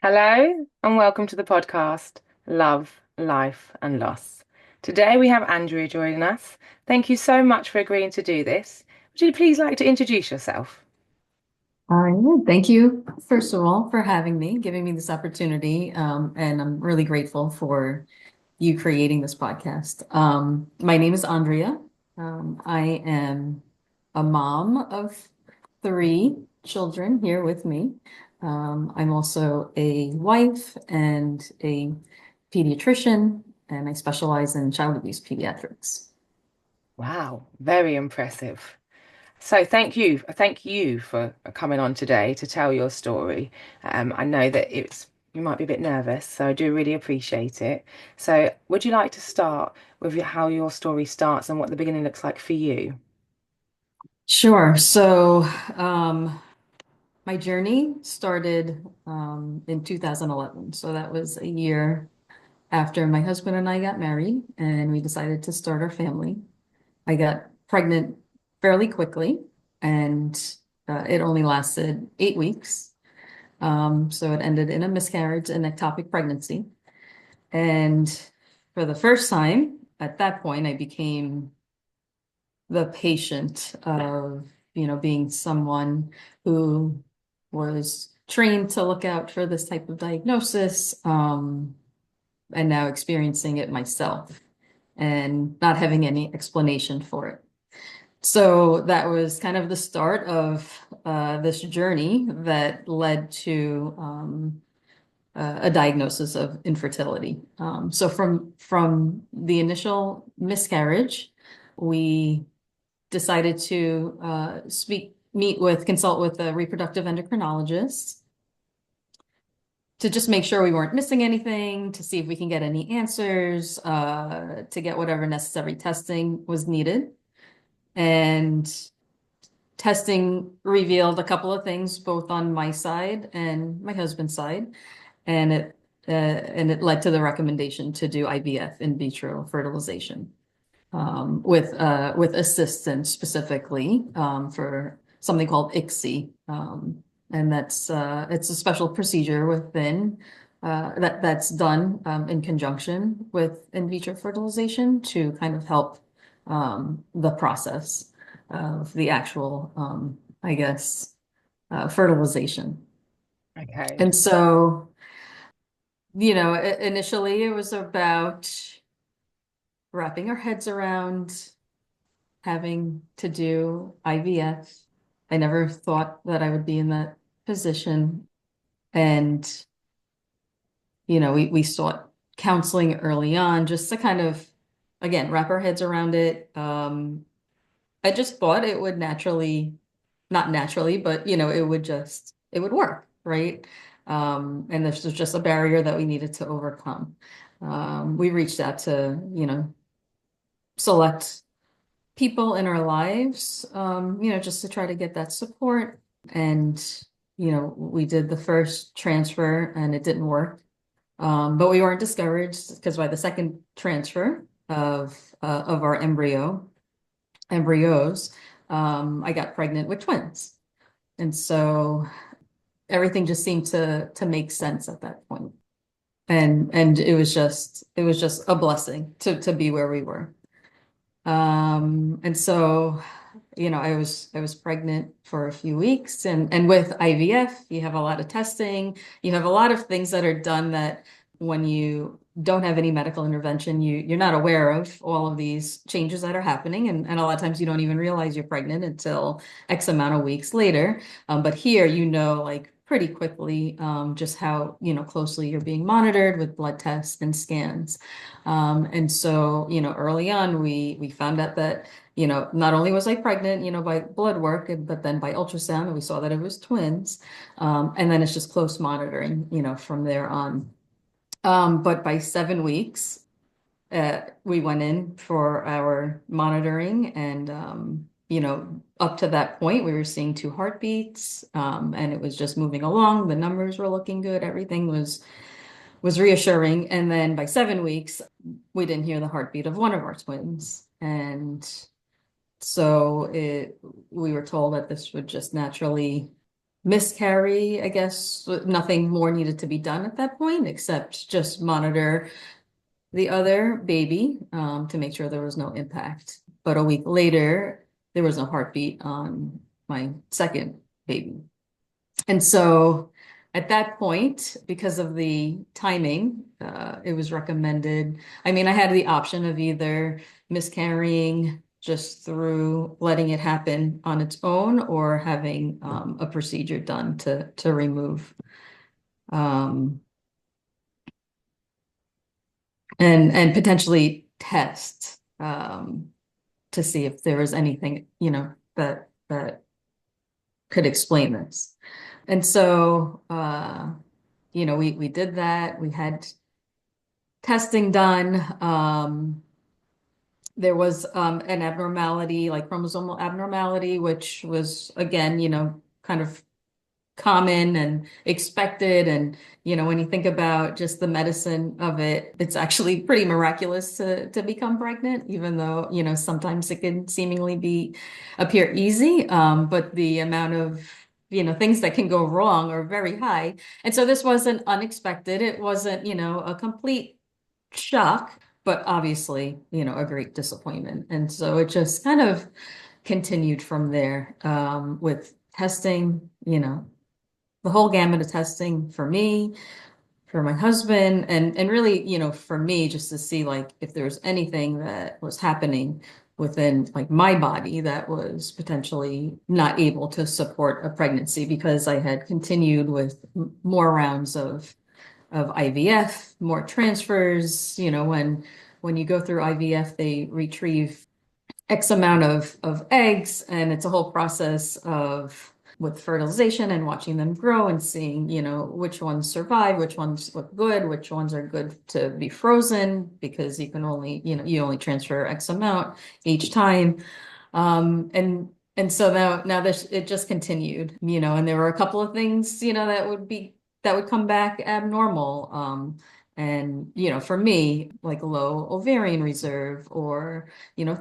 Hello and welcome to the podcast Love, Life and Loss. Today we have Andrea joining us. Thank you so much for agreeing to do this. Would you please like to introduce yourself? Yeah, thank you, first of all, for having me, giving me this opportunity. And I'm really grateful for you creating this podcast. My name is Andrea. I am a mom of three children here with me. I'm also a wife and a pediatrician, and I specialize in child abuse pediatrics. Wow, very impressive. So thank you for coming on today to tell your story. I know that you might be a bit nervous, so I do really appreciate it. So would you like to start with how your story starts and what the beginning looks like for you? Sure. Um, My journey started in 2011. So that was a year after my husband and I got married and we decided to start our family. I got pregnant fairly quickly and it only lasted 8 weeks. So it ended in a miscarriage and ectopic pregnancy. And for the first time at that point, I became the patient of, being someone who was trained to look out for this type of diagnosis, and now experiencing it myself and not having any explanation for it. So that was kind of the start of this journey that led to a diagnosis of infertility. So from the initial miscarriage, we decided to consult with a reproductive endocrinologist to just make sure we weren't missing anything, to see if we can get any answers, to get whatever necessary testing was needed. And testing revealed a couple of things, both on my side and my husband's side, and it led to the recommendation to do IVF, in vitro fertilization, with assistance specifically for something called ICSI. And it's a special procedure that's done in conjunction with in vitro fertilization to kind of help the process of the actual, I guess, fertilization. Okay. And so, initially it was about wrapping our heads around having to do IVF. I never thought that I would be in that position. And, we sought counseling early on just to kind of, again, wrap our heads around it. I just thought it would naturally, not naturally, but, it would work, right? And this was just a barrier that we needed to overcome. We reached out to, select people in our lives, just to try to get that support. And, we did the first transfer and it didn't work. But we weren't discouraged because by the second transfer of our embryos, I got pregnant with twins. And so everything just seemed to make sense at that point. And it was just a blessing to be where we were. And so, I was pregnant for a few weeks, and with IVF, you have a lot of testing, you have a lot of things that are done that when you don't have any medical intervention, you're not aware of all of these changes that are happening. And a lot of times you don't even realize you're pregnant until X amount of weeks later. But here, like pretty quickly, just how, closely you're being monitored with blood tests and scans. And so, early on, we found out that, not only was I pregnant, by blood work, but then by ultrasound, and we saw that it was twins. And then it's just close monitoring, from there on. But by 7 weeks, we went in for our monitoring, and, up to that point, we were seeing two heartbeats, and it was just moving along. The numbers were looking good. Everything was reassuring. And then by 7 weeks, we didn't hear the heartbeat of one of our twins. And so we were told that this would just naturally miscarry, I guess nothing more needed to be done at that point except just monitor the other baby to make sure there was no impact. But a week later, there was no heartbeat on my second baby. And so at that point, because of the timing, it was recommended. I mean, I had the option of either miscarrying just through letting it happen on its own or having a procedure done to remove um, and potentially test to see if there was anything, that could explain this. And so, we did that. We had testing done. There was an abnormality, like chromosomal abnormality, which was again, kind of common and expected. And, when you think about just the medicine of it, it's actually pretty miraculous to become pregnant, even though, sometimes it can seemingly appear easy. But the amount of, things that can go wrong are very high. And so this wasn't unexpected. It wasn't, a complete shock, but obviously, a great disappointment. And so it just kind of continued from there, with testing, the whole gamut of testing for me, for my husband, and really, for me, just to see like if there was anything that was happening within like my body that was potentially not able to support a pregnancy because I had continued with more rounds of IVF, more transfers, when you go through IVF, they retrieve X amount of eggs, and it's a whole process of with fertilization and watching them grow and seeing, which ones survive, which ones look good, which ones are good to be frozen because you can only, you only transfer X amount each time. And so now this it just continued, and there were a couple of things, that would come back abnormal. And for me, like low ovarian reserve or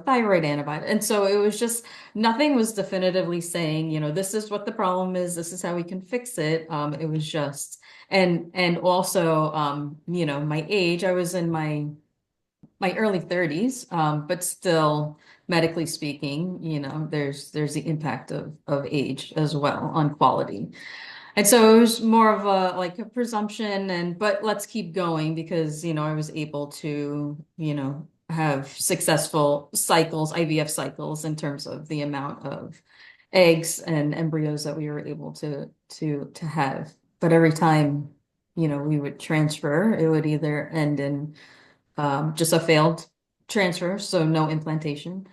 thyroid antibody. And so it was just nothing was definitively saying, this is what the problem is, this is how we can fix it. It was just and also my age, I was in my early 30s, but still medically speaking, there's the impact of age as well on quality. And so it was more of a like a presumption but let's keep going because, I was able to, have successful cycles, IVF cycles in terms of the amount of eggs and embryos that we were able to have. But every time, we would transfer, it would either end in just a failed transfer, so no implantation,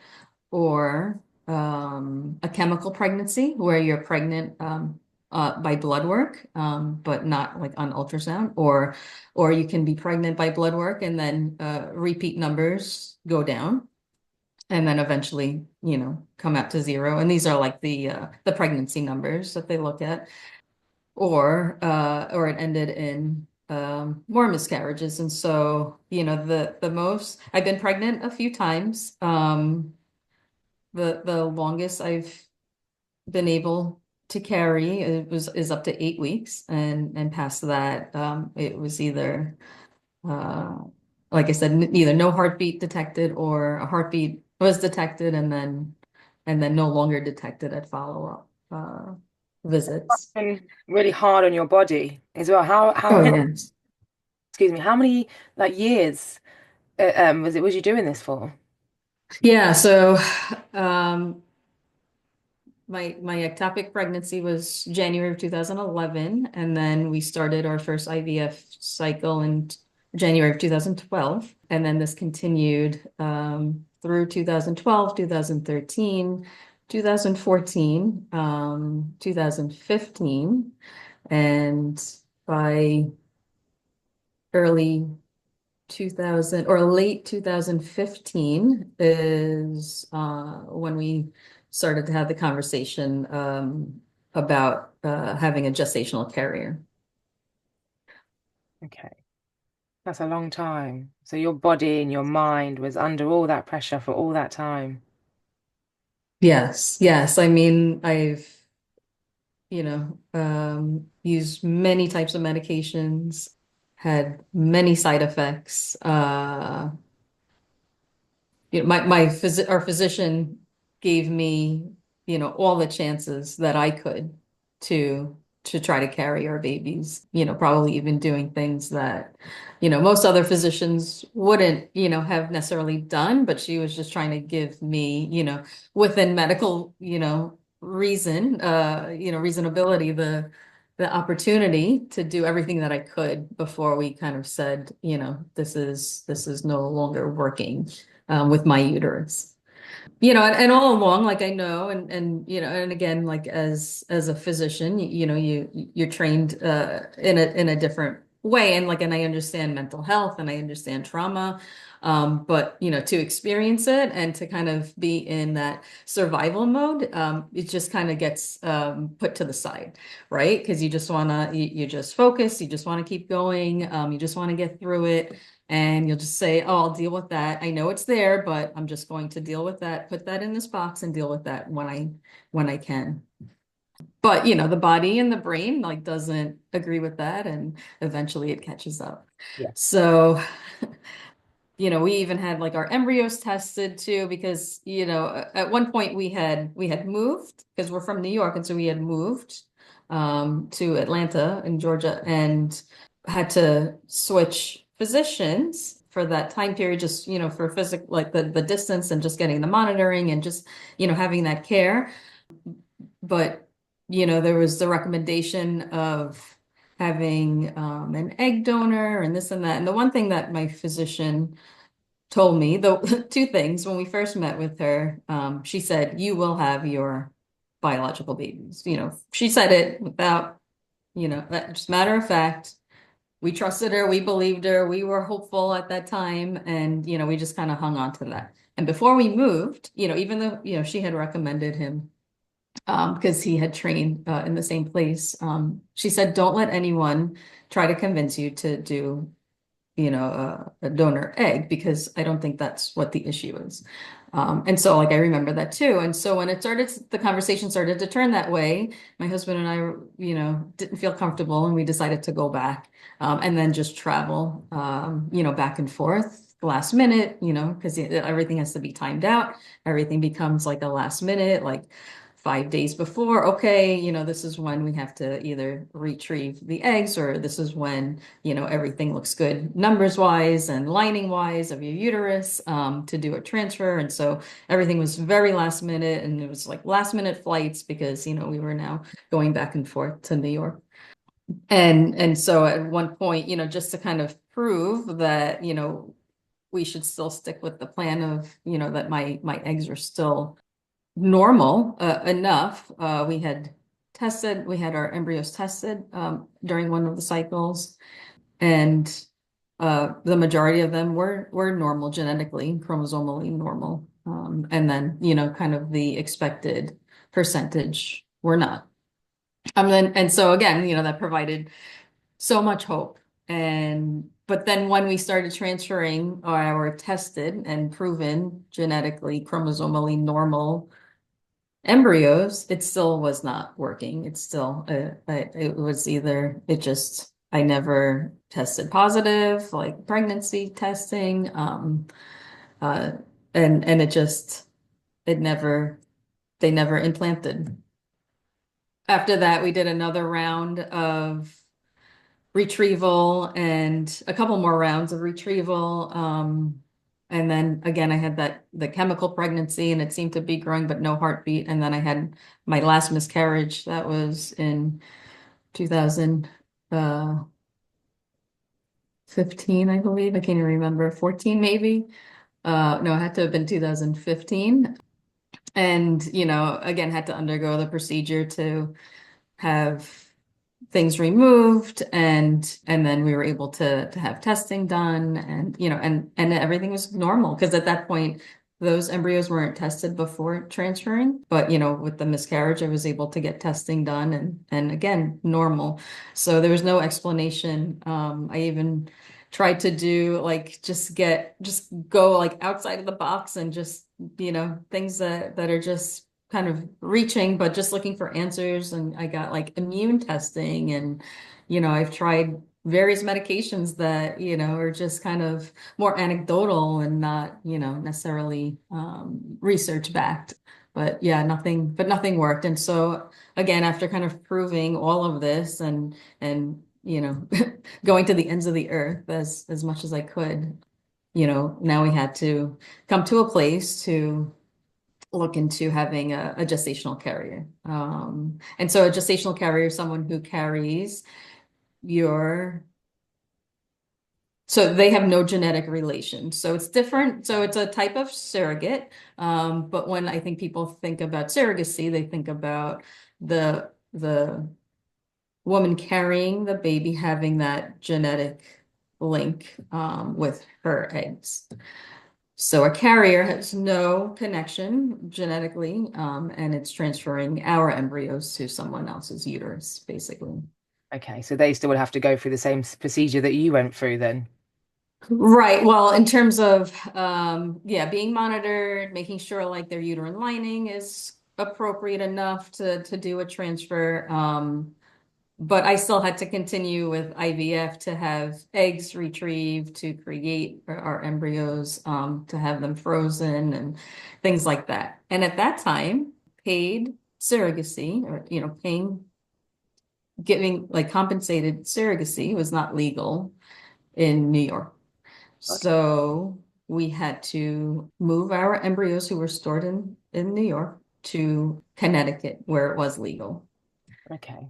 or a chemical pregnancy where you're pregnant by blood work, but not like on ultrasound, or you can be pregnant by blood work and then repeat numbers go down and then eventually, come out to zero. And these are like the pregnancy numbers that they look at, or it ended in more miscarriages. And so, the most I've been pregnant a few times. The longest I've been able to carry is up to 8 weeks, and past that, it was either like I said, either no heartbeat detected or a heartbeat was detected and then no longer detected at follow-up visits. And really hard on your body as well. How Oh many, yes. excuse me, how many like years was you doing this for? Yeah, so um my ectopic pregnancy was January of 2011, and then we started our first IVF cycle in January of 2012, and then this continued through 2012, 2013, 2014, 2015, and by early 2000 or late 2015 is when we started to have the conversation about having a gestational carrier. Okay, that's a long time. So your body and your mind was under all that pressure for all that time. Yes, yes. I mean, used many types of medications, had many side effects. Our physician gave me, all the chances that I could to try to carry our babies, probably even doing things that, most other physicians wouldn't, have necessarily done, but she was just trying to give me, within medical, reason, reasonability, the opportunity to do everything that I could before we kind of said, this is no longer working with my uterus. And all along, like I know, and again, like as a physician, you're trained in a different way, and I understand mental health and I understand trauma, but to experience it and to kind of be in that survival mode, it just kind of gets put to the side, right? Because you just wanna you just focus, you just want to keep going, you just want to get through it. And you'll just say, oh, I'll deal with that. I know it's there, but I'm just going to deal with that, put that in this box and deal with that when I can. But the body and the brain like doesn't agree with that, and eventually it catches up. Yeah. So, we even had like our embryos tested too, because at one point we had moved because we're from New York, and so we had moved to Atlanta in Georgia and had to switch physicians for that time period, just for physical, like the distance and just getting the monitoring and just having that care. But there was the recommendation of having an egg donor and this and that. And the one thing that my physician told me, the two things when we first met with her, she said, you will have your biological babies. She said it without, that just matter of fact. We trusted her, we believed her, we were hopeful at that time, and we just kind of hung on to that. And before we moved, even though she had recommended him because he had trained in the same place, she said, don't let anyone try to convince you to do a donor egg, because I don't think that's what the issue is. And so like I remember that too. And so when the conversation started to turn that way, my husband and I, didn't feel comfortable, and we decided to go back and then just travel, back and forth last minute, because everything has to be timed out. Everything becomes like a last minute, like 5 days before, okay, this is when we have to either retrieve the eggs, or this is when, everything looks good numbers wise and lining wise of your uterus to do a transfer. And so everything was very last minute, and it was like last minute flights because, we were now going back and forth to New York. And so at one point, just to kind of prove that, we should still stick with the plan of, that my eggs are still normal enough. We had our embryos tested during one of the cycles, and the majority of them were normal genetically, chromosomally normal. And then, kind of the expected percentage were not. And so again, that provided so much hope. But then when we started transferring our tested and proven genetically, chromosomally normal embryos, it still was not working. It's still, it was either, I never tested positive, like pregnancy testing, uh, and it never, they never implanted. After that, we did another round of retrieval and a couple more rounds of retrieval. And then again, I had the chemical pregnancy, and it seemed to be growing, but no heartbeat. And then I had my last miscarriage. That was in 2015, I believe. I can't even remember, 14 maybe. No, it had to have been 2015. And, again, had to undergo the procedure to have things removed, and then we were able to have testing done, and and everything was normal, because at that point those embryos weren't tested before transferring, but with the miscarriage I was able to get testing done, and again normal. So there was no explanation. I even tried to do like just go like outside of the box, and just things that are just kind of reaching, but just looking for answers. And I got like immune testing and, I've tried various medications that, are just kind of more anecdotal and not, necessarily research backed. But yeah, nothing worked. And so again, after kind of proving all of this and going to the ends of the earth as much as I could, now we had to come to a place to look into having a gestational carrier. And so a gestational carrier is someone who carries your, so they have no genetic relation. So it's different. So it's a type of surrogate. But when I think people think about surrogacy, they think about the woman carrying the baby having that genetic link with her eggs. So a carrier has no connection genetically, and it's transferring our embryos to someone else's uterus, basically. Okay, so they still would have to go through the same procedure that you went through then. Right. Well, in terms of yeah, being monitored, making sure like their uterine lining is appropriate enough to do a transfer. But I still had to continue with IVF to have eggs retrieved, to create our embryos, to have them frozen and things like that. And at that time, paid surrogacy or, paying, giving like compensated surrogacy was not legal in New York. Okay. So we had to move our embryos who were stored in New York to Connecticut, where it was legal. Okay.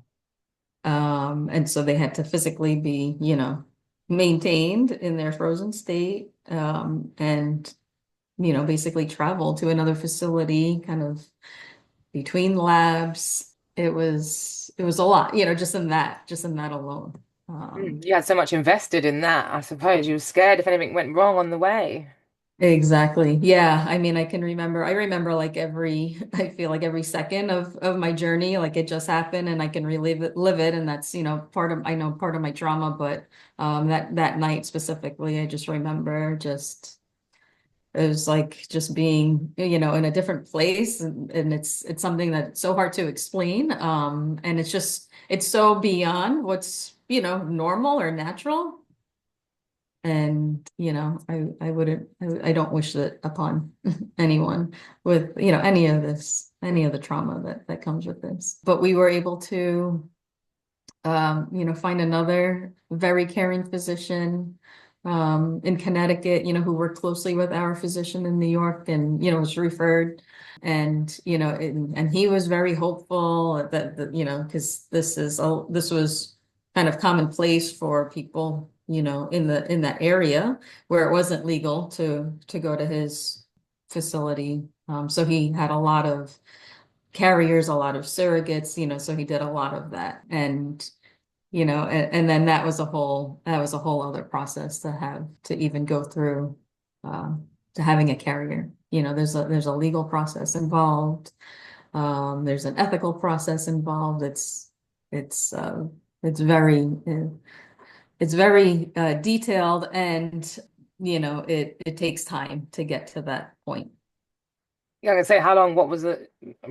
And so they had to physically be, maintained in their frozen state, and, basically travel to another facility, kind of between labs. It was a lot, just in that alone. You had so much invested in that. I suppose you were scared if anything went wrong on the way. Exactly. Yeah. I mean, I remember like I feel like every second of my journey, like it just happened and I can relive it, live it. And that's, I know part of my trauma, but that night specifically, I just remember it was like just being, in a different place. And it's something that's so hard to explain. And it's so beyond what's, normal or natural. And, I wouldn't, I don't wish that upon anyone with, any of the trauma that comes with this. But we were able to, find another very caring physician, in Connecticut, who worked closely with our physician in New York and, was referred. And, and he was very hopeful that, because this was kind of commonplace for people, in that area where it wasn't legal to go to his facility. So he had a lot of carriers, a lot of surrogates, so he did a lot of that. And and then that was a whole other process to have to even go through, to having a carrier. There's a legal process involved. There's an ethical process involved. It's uh, it's very detailed, and it takes time to get to that point. Yeah, I can say how long, what was the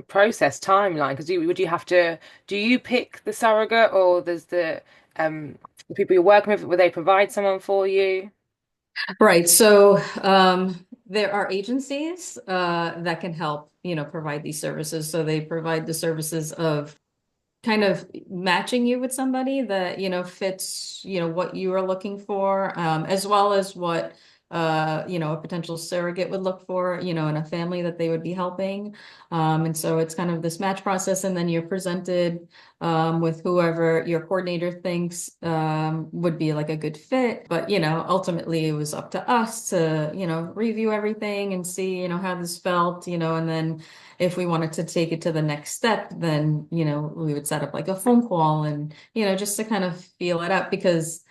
process timeline? Because would you have to, do you pick the surrogate or there's the people you're working with, will they provide someone for you? Right. So there are agencies that can help, provide these services. So they provide the services of kind of matching you with somebody that, fits, what you are looking for, as well as what, a potential surrogate would look for, in a family that they would be helping. And so it's kind of this match process, and then you're presented with whoever your coordinator thinks would be like a good fit. But, ultimately it was up to us to, review everything and see, how this felt, and then if we wanted to take it to the next step, then, we would set up like a phone call and, just to kind of feel it out because,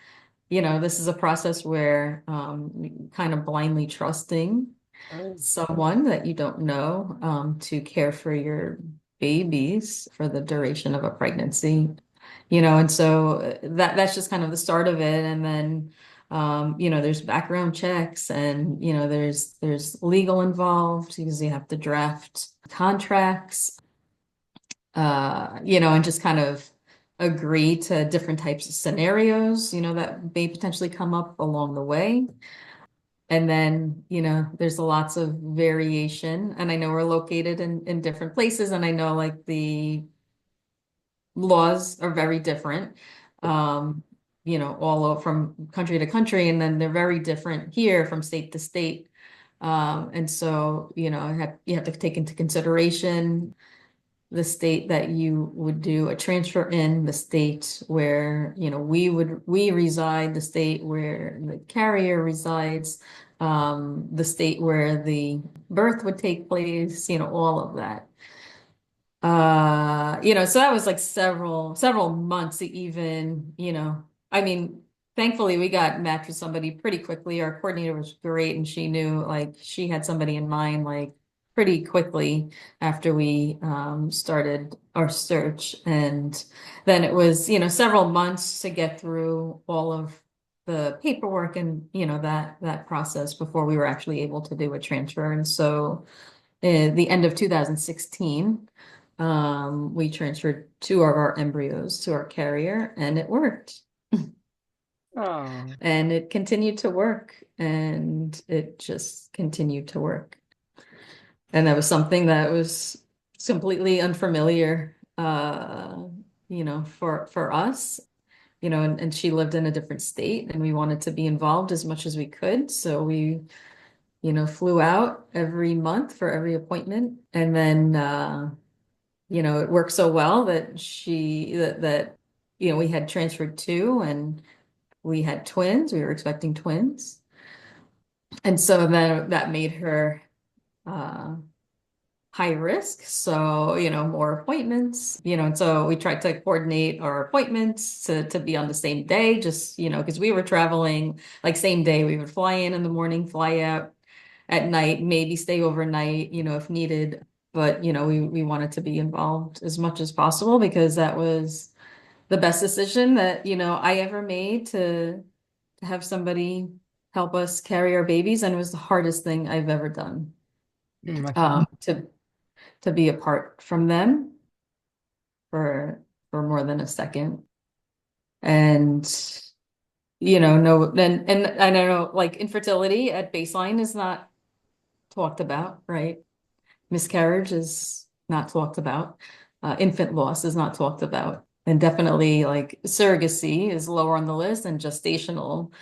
this is a process where kind of blindly trusting Oh. someone that you don't know to care for your babies for the duration of a pregnancy, and so that's just kind of the start of it. And then There's background checks and, there's legal involved because you have to draft contracts, and just kind of agree to different types of scenarios, that may potentially come up along the way. And then, there's lots of variation. And I know we're located in different places, and I know like the laws are very different. Um, from country to country, and then they're very different here from state to state. And so, you have to take into consideration the state that you would do a transfer in, the state where, we reside, the state where the carrier resides, the state where the birth would take place, all of that. So that was like several months to even, I mean, thankfully we got matched with somebody pretty quickly. Our coordinator was great, and she knew like she had somebody in mind like pretty quickly after we started our search. And then it was, several months to get through all of the paperwork and, that process before we were actually able to do a transfer. And so the end of 2016, we transferred two of our embryos to our carrier, and it worked. Oh. And it continued to work, and it just continued to work. And that was something that was completely unfamiliar, for us, and she lived in a different state, and we wanted to be involved as much as we could. So we, flew out every month for every appointment. And then, it worked so well that we had transferred two, and we had twins. We were expecting twins. And so then that made her uh, high risk. So, more appointments, and so we tried to coordinate our appointments to be on the same day, just, because we were traveling like same day. We would fly in the morning, fly out at night, maybe stay overnight, if needed. But, we wanted to be involved as much as possible because that was the best decision that, I ever made to have somebody help us carry our babies. And it was the hardest thing I've ever done, I can. to be apart from them for more than a second. And, no, and I don't know, like infertility at baseline is not talked about, right? Miscarriage is not talked about. Infant loss is not talked about. And definitely like surrogacy is lower on the list, and gestational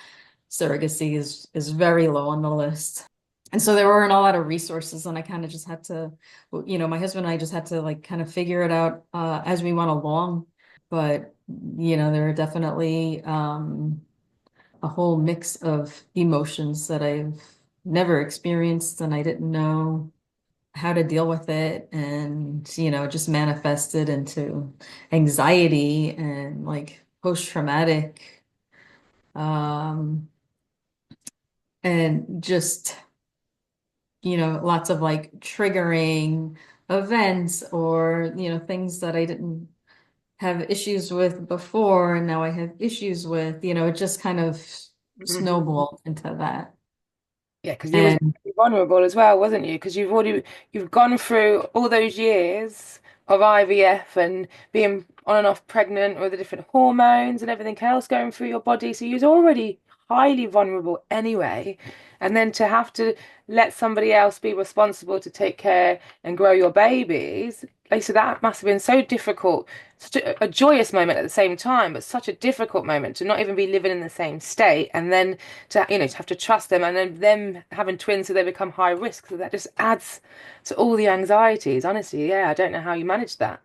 surrogacy is very low on the list. And so there weren't a lot of resources, and I kind of just had to, my husband and I just had to like kind of figure it out as we went along. But, there are definitely a whole mix of emotions that I've never experienced, and I didn't know how to deal with it, and just manifested into anxiety and like post-traumatic, um and just lots of like triggering events, or things that I didn't have issues with before, and now I have issues with, it just kind of Mhm. snowballed into that. Yeah, because you was And vulnerable as well, wasn't you? Because you've gone through all those years of IVF and being on and off pregnant with the different hormones and everything else going through your body. So you was already highly vulnerable anyway. And then to have to let somebody else be responsible to take care and grow your babies, like so that must have been so difficult. Such a joyous moment at the same time, but such a difficult moment to not even be living in the same state, and then to have to trust them, and then them having twins so they become high risk. So that just adds to all the anxieties. Honestly, yeah, I don't know how you manage that.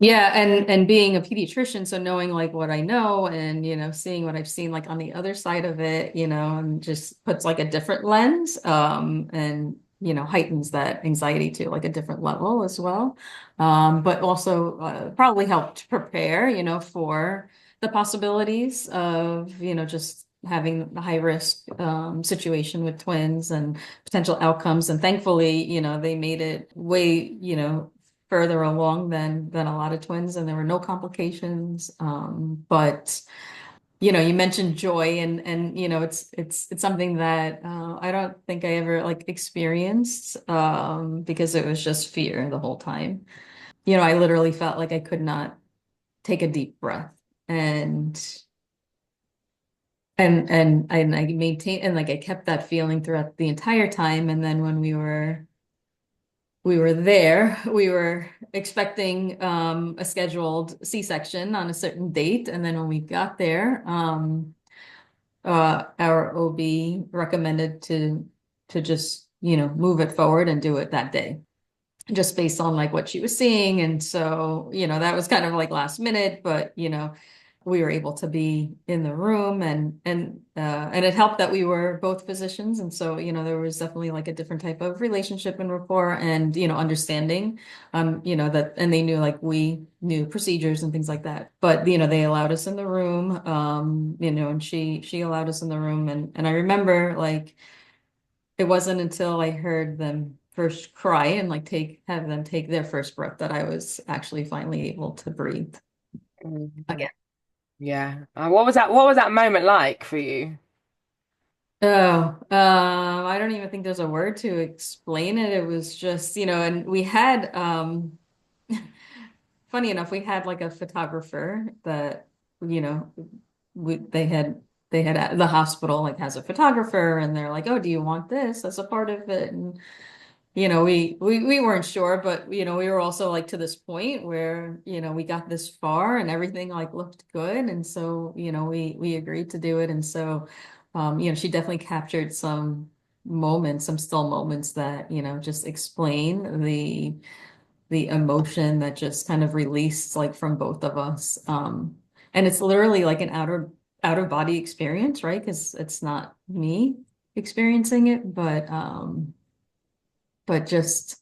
yeah, and being a pediatrician, so knowing like what I know, and seeing what I've seen like on the other side of it, and just puts like a different lens, and heightens that anxiety to like a different level as well. But also probably helped prepare, for the possibilities of, just having the high risk situation with twins and potential outcomes. And thankfully, they made it way, further along than a lot of twins, and there were no complications. But you mentioned joy and it's something that I don't think I ever like experienced because it was just fear the whole time. I literally felt like I could not take a deep breath and and I maintained and like I kept that feeling throughout the entire time. And then when we were there, we were expecting a scheduled C-section on a certain date. And then when we got there, our OB recommended to just, move it forward and do it that day, just based on like what she was seeing. And so, that was kind of like last minute, but we were able to be in the room and it helped that we were both physicians. And so, there was definitely like a different type of relationship and rapport and, understanding, that, and they knew like we knew procedures and things like that. But, they allowed us in the room, and she allowed us in the room. And I remember like, it wasn't until I heard them first cry and like have them take their first breath that I was actually finally able to breathe Mhm. again. Yeah. What was that moment like for you? Oh, I don't even think there's a word to explain it. It was just, and we had, funny enough, we had like a photographer that, you know, they had the hospital like has a photographer and they're like, oh, do you want this as a part of it? And we weren't sure, but we were also like to this point where, we got this far and everything like looked good. And so, we agreed to do it. And so, she definitely captured some moments, some still moments that, just explain the emotion that just kind of released like from both of us. And it's literally like an out of body experience, right? Because it's not me experiencing it, but just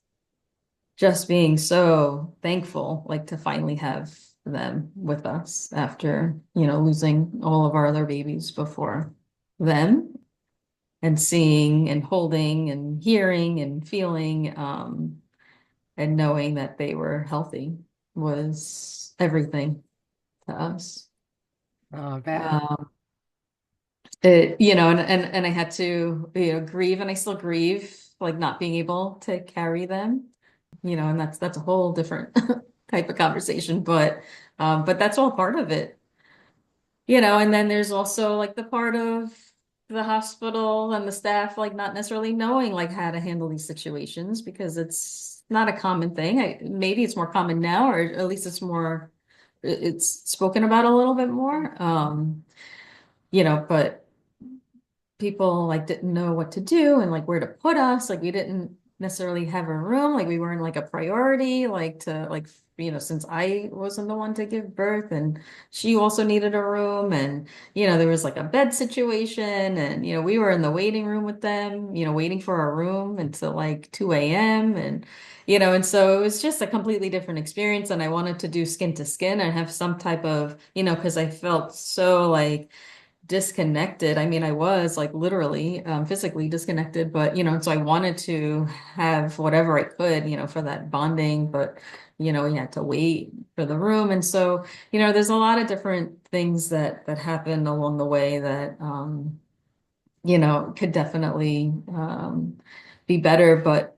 being so thankful, like to finally have them with us after, losing all of our other babies before them and seeing and holding and hearing and feeling, and knowing that they were healthy was everything to us. Oh, I bet. Um, and I had to, grieve and I still grieve, like not being able to carry them, and that's a whole different type of conversation, but that's all part of it, and then there's also like the part of the hospital and the staff like not necessarily knowing like how to handle these situations because it's not a common thing. Maybe it's more common now, or at least it's spoken about a little bit more. But people like didn't know what to do and like where to put us. Like we didn't necessarily have a room. Like we weren't like a priority, like to like, since I wasn't the one to give birth and she also needed a room. And, there was like a bed situation and, we were in the waiting room with them, waiting for our room until like 2 a.m. And so it was just a completely different experience. And I wanted to do skin to skin and have some type of, because I felt so like, disconnected. I mean, I was like literally physically disconnected, but so I wanted to have whatever I could, for that bonding, but we had to wait for the room. And so, there's a lot of different things that happened along the way that could definitely be better, but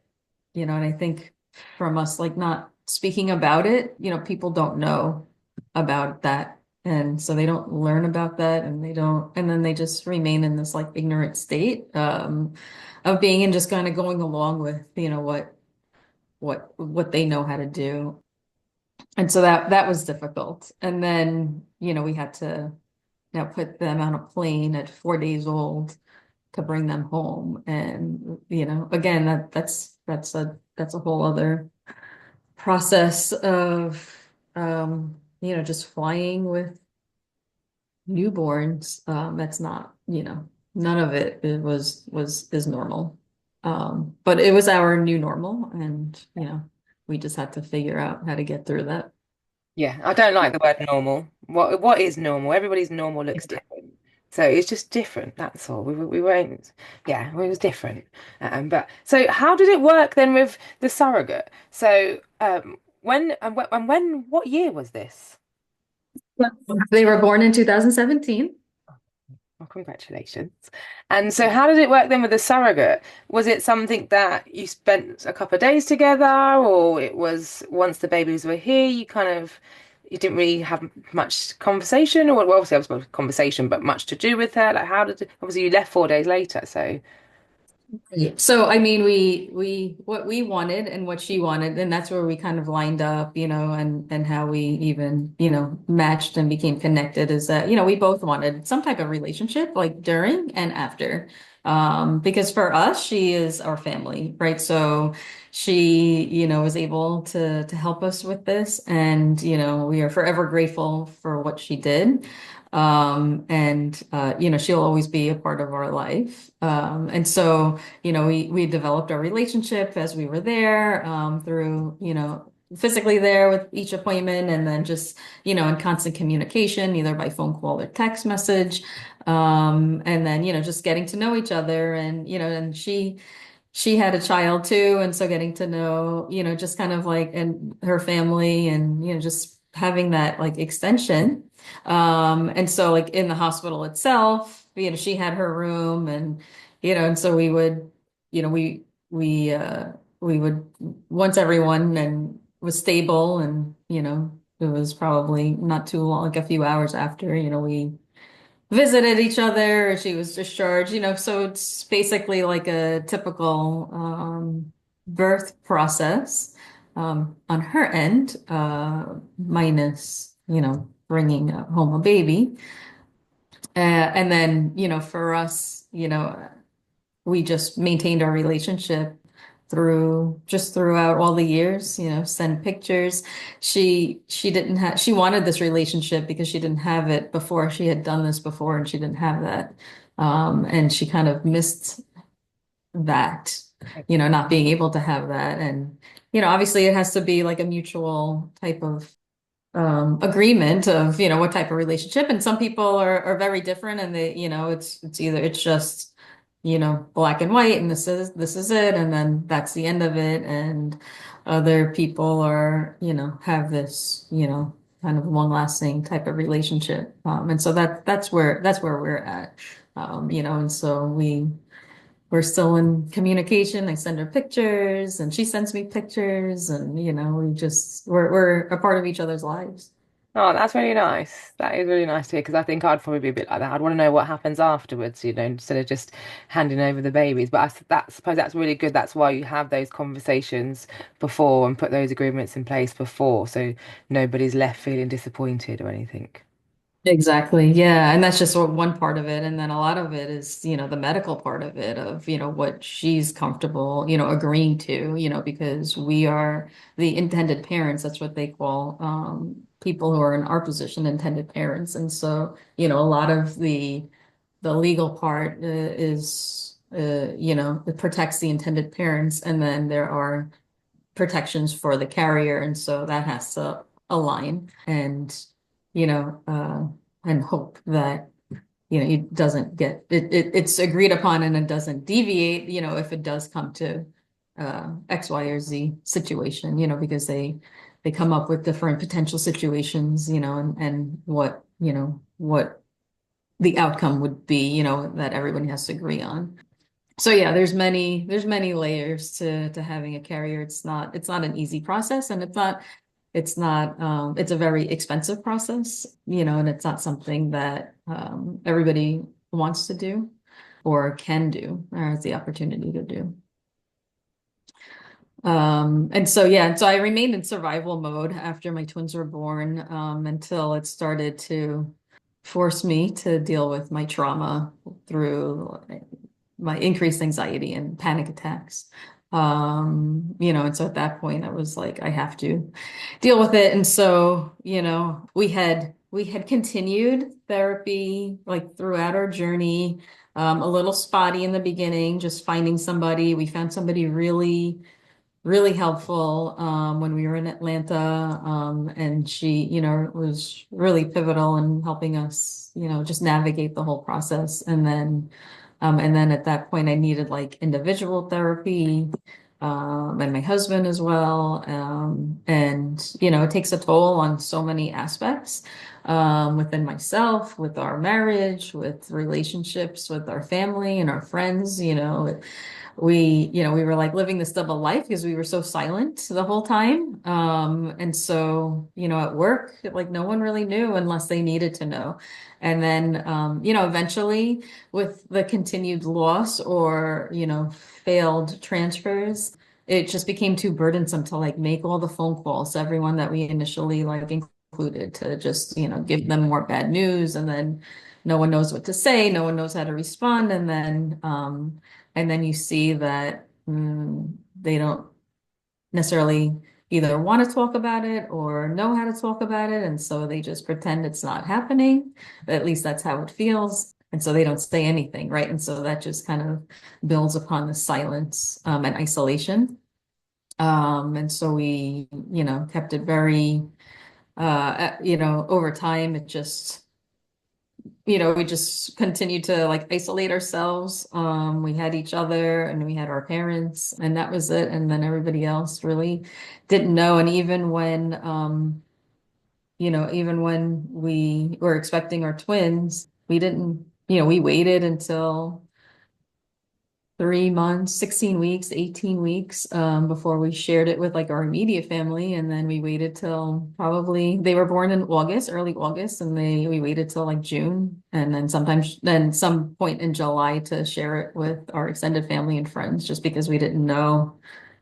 and I think from us like not speaking about it, people don't know about that. And so they don't learn about that and and then they just remain in this like ignorant state of being and just kind of going along with, what they know how to do. And so that was difficult. And then, we had to now put them on a plane at 4 days old to bring them home. And, again, that's a whole other process of just flying with newborns. That's not, none of it was is normal. But it was our new normal and we just had to figure out how to get through that. Yeah, I don't like the word normal. What is normal? Everybody's normal looks different. So it's just different. That's all. We weren't. Yeah, it was different. But so how did it work then with the surrogate? So what year was this? They were born in 2017. Well, congratulations. And so, how did it work then with the surrogate? Was it something that you spent a couple of days together, or it was once the babies were here, you didn't really have much conversation, or well, obviously, I was conversation, but much to do with her? Like, obviously, you left 4 days later, so. Yeah. So I mean, we what we wanted and what she wanted, and that's where we kind of lined up, and how we even, matched and became connected is that, we both wanted some type of relationship, like during and after. Because for us, she is our family, right? So she, was able to help us with this, and we are forever grateful for what she did. And she'll always be a part of our life. And so we developed our relationship as we were there, through, physically there with each appointment, and then just, in constant communication, either by phone call or text message. And then, just getting to know each other, and, and she had a child too. And so getting to know, just kind of like, and her family, and, just having that like extension. And so like in the hospital itself, she had her room, and, and so we would, you know, we would, once everyone and was stable, and, it was probably not too long, like a few hours after, we visited each other. She was discharged, so it's basically like a typical birth process on her end, minus, bringing home a baby. And then, for us, we just maintained our relationship throughout all the years, send pictures. She didn't have, she wanted this relationship because she didn't have it before. She had done this before, and she didn't have that. And she kind of missed that, not being able to have that. And, obviously it has to be like a mutual type of agreement of, what type of relationship. And some people are very different, and they, it's just, black and white, and this is it, and then that's the end of it. And other people are, have this, kind of long lasting type of relationship. And so that's where we're at. And so we're still in communication. I send her pictures, and she sends me pictures, and, we're a part of each other's lives. Oh, that's really nice. That is really nice to hear because I think I'd probably be a bit like that. I'd want to know what happens afterwards, instead of just handing over the babies. But suppose that's really good. That's why you have those conversations before and put those agreements in place before, so nobody's left feeling disappointed or anything. Exactly. Yeah. And that's just one part of it. And then a lot of it is, the medical part of it, of, what she's comfortable, agreeing to, because we are the intended parents. That's what they call people who are in our position, intended parents. And so, a lot of the legal part is, it protects the intended parents. And then there are protections for the carrier. And so that has to align, you know, uh, and hope that, it doesn't it's agreed upon, and it doesn't deviate, if it does come to X, Y, or Z situation, because they come up with different potential situations, and what the outcome would be, that everyone has to agree on. So yeah, there's many layers to having a carrier. It's not an easy process, and it's a very expensive process, and it's not something that everybody wants to do or can do or has the opportunity to do. And so yeah, so I remained in survival mode after my twins were born, until it started to force me to deal with my trauma through my increased anxiety and panic attacks. And so at that point I was like, I have to deal with it. And so, we had continued therapy like throughout our journey, a little spotty in the beginning, just finding somebody. We found somebody really really helpful when we were in Atlanta. And she, was really pivotal in helping us, just navigate the whole process. And then at that point, I needed like individual therapy, and my husband as well. And, it takes a toll on so many aspects. within myself, with our marriage, with relationships, with our family and our friends. We were like living this double life because we were so silent the whole time. And so, at work, like no one really knew unless they needed to know. And then, eventually with the continued loss or, failed transfers, it just became too burdensome to like make all the phone calls to everyone that we initially like included to just, give them more bad news. And then no one knows what to say, no one knows how to respond. And then you see that they don't necessarily either want to talk about it or know how to talk about it. And so they just pretend it's not happening. At least that's how it feels. And so they don't say anything, right? And so that just kind of builds upon the silence and isolation. And so we, kept it very, over time, we just continued to like isolate ourselves. We had each other and we had our parents, and that was it. And then everybody else really didn't know. And even when we were expecting our twins, we didn't, we waited until 3 months, 16 weeks, 18 weeks, before we shared it with like our immediate family. And then we waited till probably they were born in August, early August, and we waited till like June and then some point in July to share it with our extended family and friends, just because we didn't know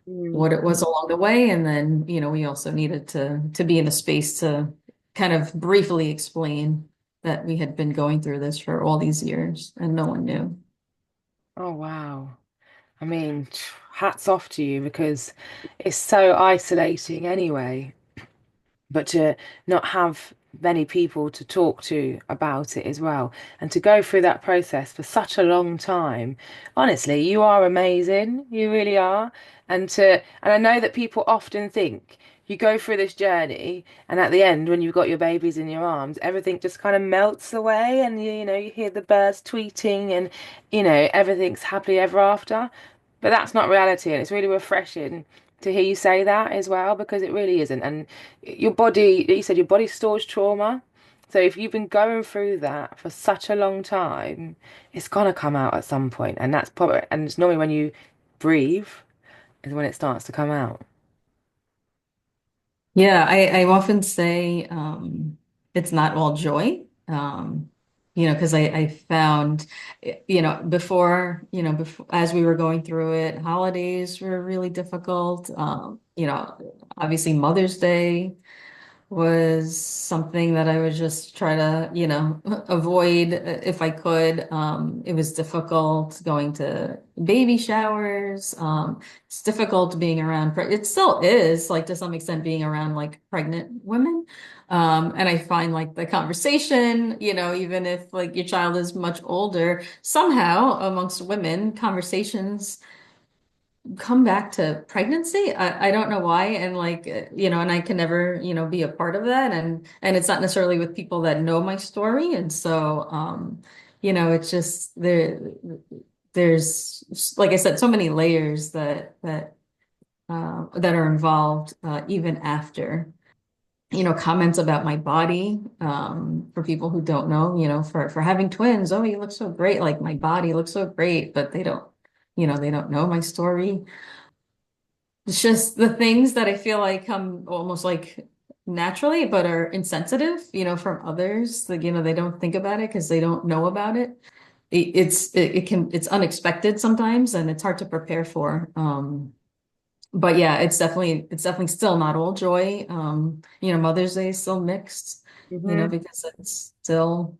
Mm. what it was along the way. And then, we also needed to be in a space to kind of briefly explain that we had been going through this for all these years and no one knew. Oh, wow. I mean, hats off to you because it's so isolating anyway. But to not have many people to talk to about it as well, and to go through that process for such a long time. Honestly, you are amazing. You really are. And I know that people often think you go through this journey, and at the end, when you've got your babies in your arms, everything just kind of melts away, and you hear the birds tweeting, and everything's happily ever after. But that's not reality, and it's really refreshing to hear you say that as well, because it really isn't. And your body, you said your body stores trauma. So if you've been going through that for such a long time, it's gonna come out at some point, and that's probably, and it's normally when you breathe is when it starts to come out. Yeah, I often say it's not all joy. Because I found, before as we were going through it, holidays were really difficult. Obviously Mother's Day was something that I would just try to, avoid if I could. It was difficult going to baby showers. It's difficult being around, it still is, like to some extent, being around like pregnant women. And I find like the conversation, even if like your child is much older, somehow amongst women, conversations come back to pregnancy. I don't know why. And like, and I can never, be a part of that. And it's not necessarily with people that know my story. And so, it's just there's, like I said, so many layers that are involved, even after, comments about my body, for people who don't know, for having twins. Oh, you look so great. Like my body looks so great, but they don't know my story. It's just the things that I feel like come almost like naturally, but are insensitive, from others. Like, they don't think about it because they don't know about it. It's unexpected sometimes and it's hard to prepare for. But yeah, it's definitely still not all joy. Mother's Day is still mixed, Hmm. because it's still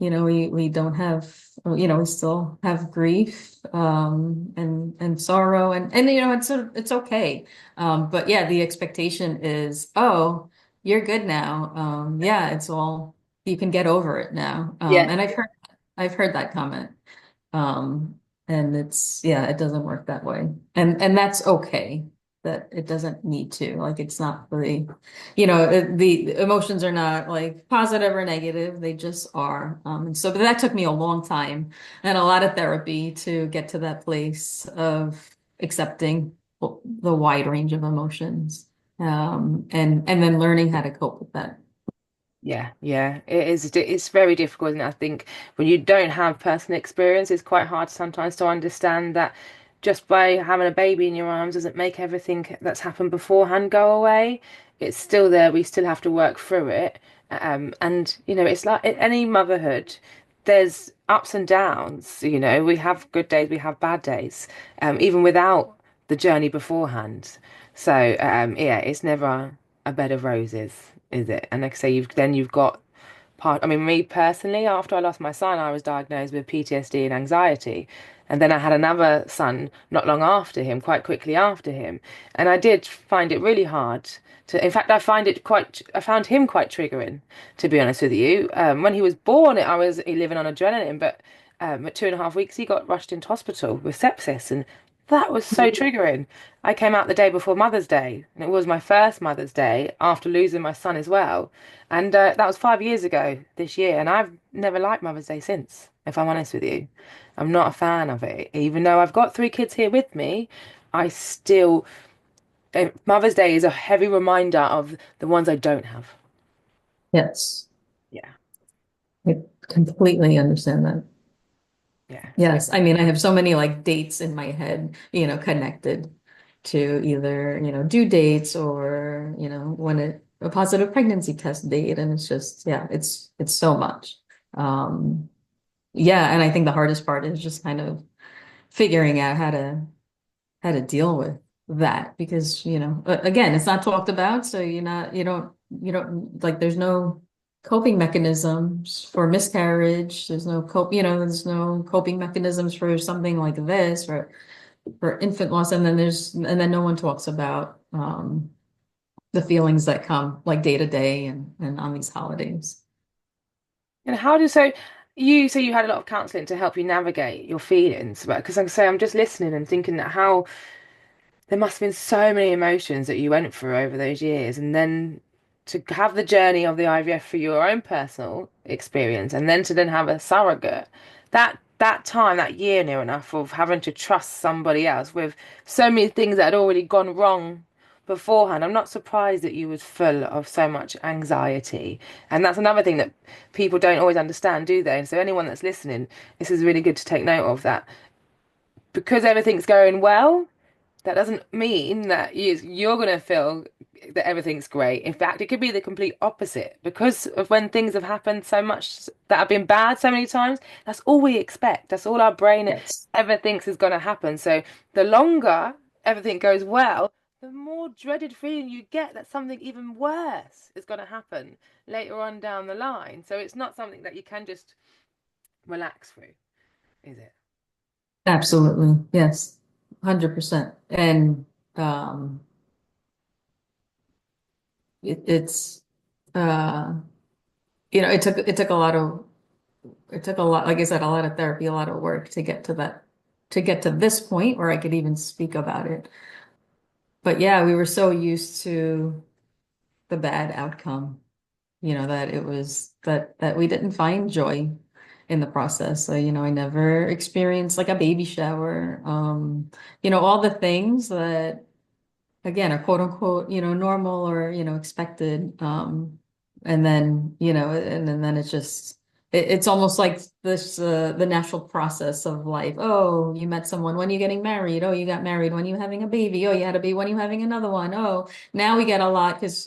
we don't have, we still have grief, and sorrow, and it's okay. But yeah, the expectation is, oh, you're good now. Yeah, it's all, you can get over it now. Yeah. And I've heard that comment. Um, and yeah, it doesn't work that way. And that's okay, that it doesn't need to. Like, it's not really, the emotions are not like positive or negative. They just are. And so, but that took me a long time and a lot of therapy to get to that place of accepting the wide range of emotions. And then learning how to cope with that. Yeah, yeah, it is. It's very difficult, and I think when you don't have personal experience, it's quite hard sometimes to understand that just by having a baby in your arms doesn't make everything that's happened beforehand go away. It's still there. We still have to work through it. And it's like any motherhood. There's ups and downs. We have good days, we have bad days, even without the journey beforehand. So yeah, it's never a bed of roses, is it? And like I say, you've got part. I mean, me personally, after I lost my son, I was diagnosed with PTSD and anxiety, and then I had another son not long after him, quite quickly after him, and I did find it really hard to. In fact, I found him quite triggering, to be honest with you. When he was born, I was living on adrenaline, but at 2.5 weeks, he got rushed into hospital with sepsis, and that was so triggering. I came out the day before Mother's Day, and it was my first Mother's Day after losing my son as well. And that was 5 years ago this year, and I've never liked Mother's Day since, if I'm honest with you. I'm not a fan of it. Even though I've got three kids here with me, I still, Mother's Day is a heavy reminder of the ones I don't have. Yes, Yeah, I completely understand that. yeah. So, Yes, I mean, I have so many like dates in my head, connected to either, due dates or, when a positive pregnancy test date. And it's just, yeah, it's so much. Um, yeah, and I think the hardest part is just kind of figuring out how to deal with that because, again, it's not talked about, so you don't like there's no coping mechanisms for miscarriage. There's no coping mechanisms for something like this for infant loss, and then no one talks about the feelings that come like day to day and on these holidays. and how do so you say you had a lot of counselling to help you navigate your feelings, but because like I say, I'm just listening and thinking that how there must have been so many emotions that you went through over those years, and then to have the journey of the IVF for your own personal experience, and then to then have a surrogate. That time, that year near enough of having to trust somebody else with so many things that had already gone wrong beforehand. I'm not surprised that you was full of so much anxiety. And that's another thing that people don't always understand, do they? And so anyone that's listening, this is really good to take note of that because everything's going well, that doesn't mean that you're going to feel that everything's great. In fact, it could be the complete opposite because of when things have happened so much that have been bad so many times. That's all we expect. That's all our brain Yes. ever thinks is going to happen. So the longer everything goes well, the more dreaded feeling you get that something even worse is going to happen later on down the line. So it's not something that you can just relax through, is it? Absolutely. Yes. 100%. And um it's uh it took a lot, like I said, a lot of therapy, a lot of work to get to this point where I could even speak about it. But yeah, we were so used to the bad outcome, that it was that we didn't find joy in the process. So, I never experienced like a baby shower, all the things that again are quote unquote, normal or, expected. And then it's just it's almost like this the natural process of life. Oh, you met someone when you're getting married. Oh, you got married when you're having a baby. Oh, you had a baby when you're having another one. Oh, now we get a lot because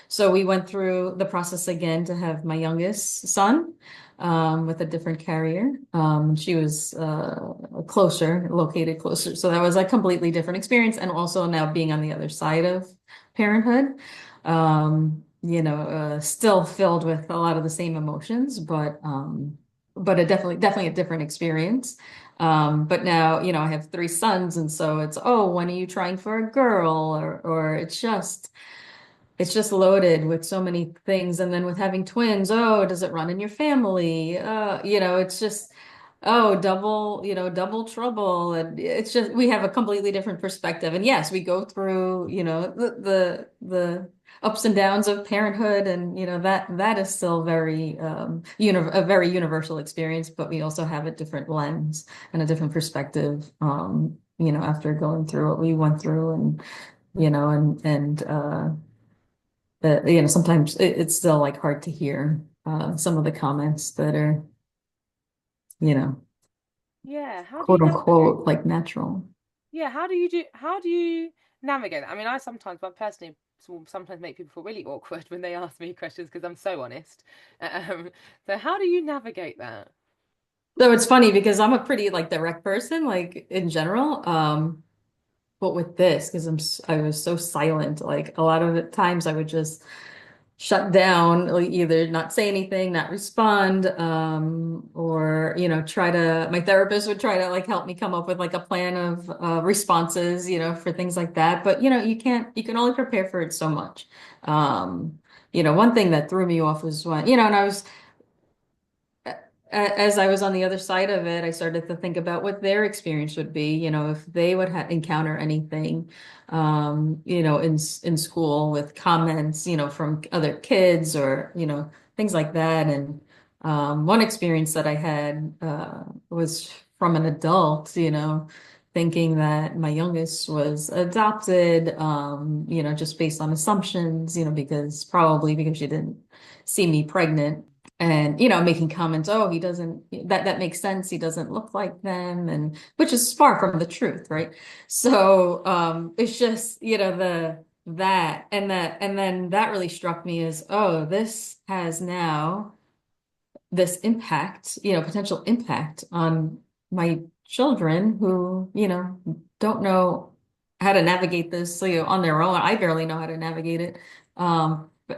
so we went through the process again to have my youngest son with a different carrier. She was located closer. So that was a completely different experience. And also now being on the other side of parenthood, still filled with a lot of the same emotions, but definitely a different experience. But now, I have three sons, and so it's, oh, when are you trying for a girl? Or it's just loaded with so many things. And then with having twins, oh, does it run in your family? It's just, oh, double trouble. And it's just, we have a completely different perspective. And yes, we go through, the ups and downs of parenthood. And, that is still a very universal experience, but we also have a different lens and a different perspective, after going through what we went through and, and sometimes it's still like hard to hear some of the comments that are, you know, Yeah, how do you quote navigate? unquote, like natural. Yeah, how do you navigate that? I mean, I personally will sometimes make people feel really awkward when they ask me questions because I'm so honest. Um, so how do you navigate that? So it's funny because I'm a pretty like direct person, like in general. But with this, because I was so silent, like a lot of the times I would just shut down, like either not say anything, not respond, or try to. My therapist would try to like help me come up with like a plan of responses, for things like that. But you can only prepare for it so much. Um, one thing that threw me off was when, and I was as I was on the other side of it, I started to think about what their experience would be, if they would ha encounter anything, in school with comments, from other kids or, things like that. And one experience that I had was from an adult, thinking that my youngest was adopted, just based on assumptions, because she didn't see me pregnant and making comments, oh, he doesn't, that makes sense, he doesn't look like them, and which is far from the truth, right? So it's just the that and then that really struck me as, oh, this has now this impact, potential impact on my children who, don't know how to navigate this, on their own. I barely know how to navigate it.